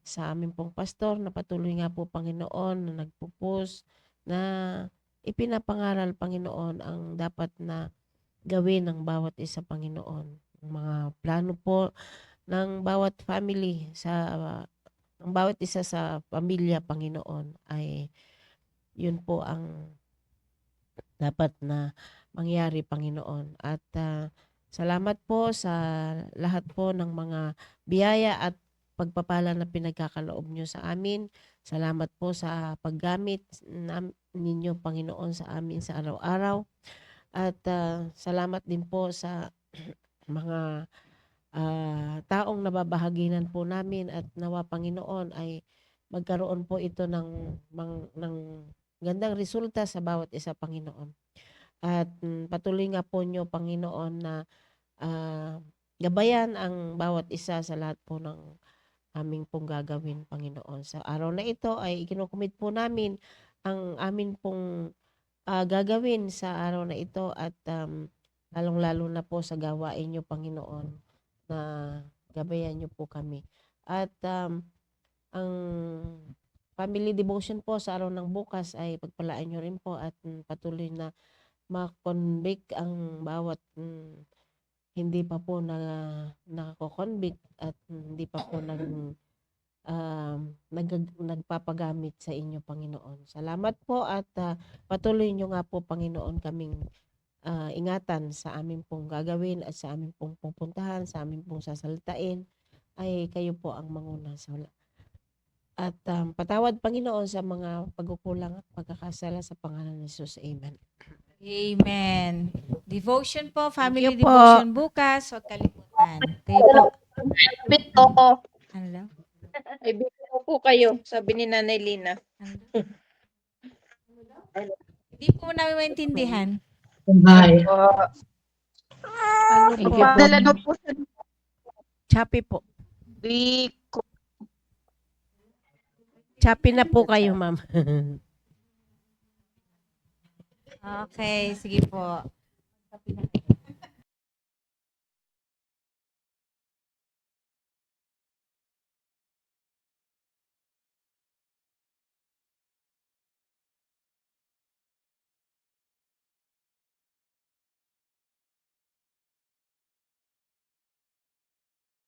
sa aming pong pastor na patuloy nga po, Panginoon, na nagpupus, na ipinapangaral, Panginoon, ang dapat na gawin ng bawat isa, Panginoon. Ang mga plano po ng bawat family, ng bawat isa sa pamilya, Panginoon, ay yun po ang dapat na mangyari, Panginoon. At salamat po sa lahat po ng mga biyaya at pagpapala na pinagkakaloob nyo sa amin. Salamat po sa paggamit ninyo, Panginoon, sa amin sa araw-araw. At salamat din po sa mga taong nababahaginan po namin, at nawa, Panginoon, ay magkaroon po ito ng gandang resulta sa bawat isa, Panginoon. At patuloy nga po nyo, Panginoon, na gabayan ang bawat isa sa lahat po ng aming pong gagawin, Panginoon. Sa araw na ito ay ikinukumit po namin ang amin pong gagawin sa araw na ito, at lalong-lalo na po sa gawain nyo, Panginoon, na gabayan nyo po kami. At ang family devotion po sa araw ng bukas ay pagpalaan nyo rin po, at patuloy na ma-convict ang bawat hindi pa po nako-convict at hindi pa po nagpapagamit sa inyo, Panginoon. Salamat po, at patuloy nyo nga po, Panginoon, kaming ingatan sa amin pong gagawin at sa amin pong pupuntahan, sa amin pong sasalitain, ay kayo po ang manguna sa wala. At patawad, Panginoon, sa mga pagkukulang at pagkakasala sa pangalan ni Jesus. Amen. Amen. Devotion po, family Thank you po. devotion bukas. Huwag kalimutan. Kayo po. Bit ko. Ano daw? Ay, bito po kayo, sabi ni Nanay Lina. Hindi po namin maintindihan. Bye. Ano po? Padala na po sa Chappy po. Chappy na po kayo, ma'am. Okay, sige po.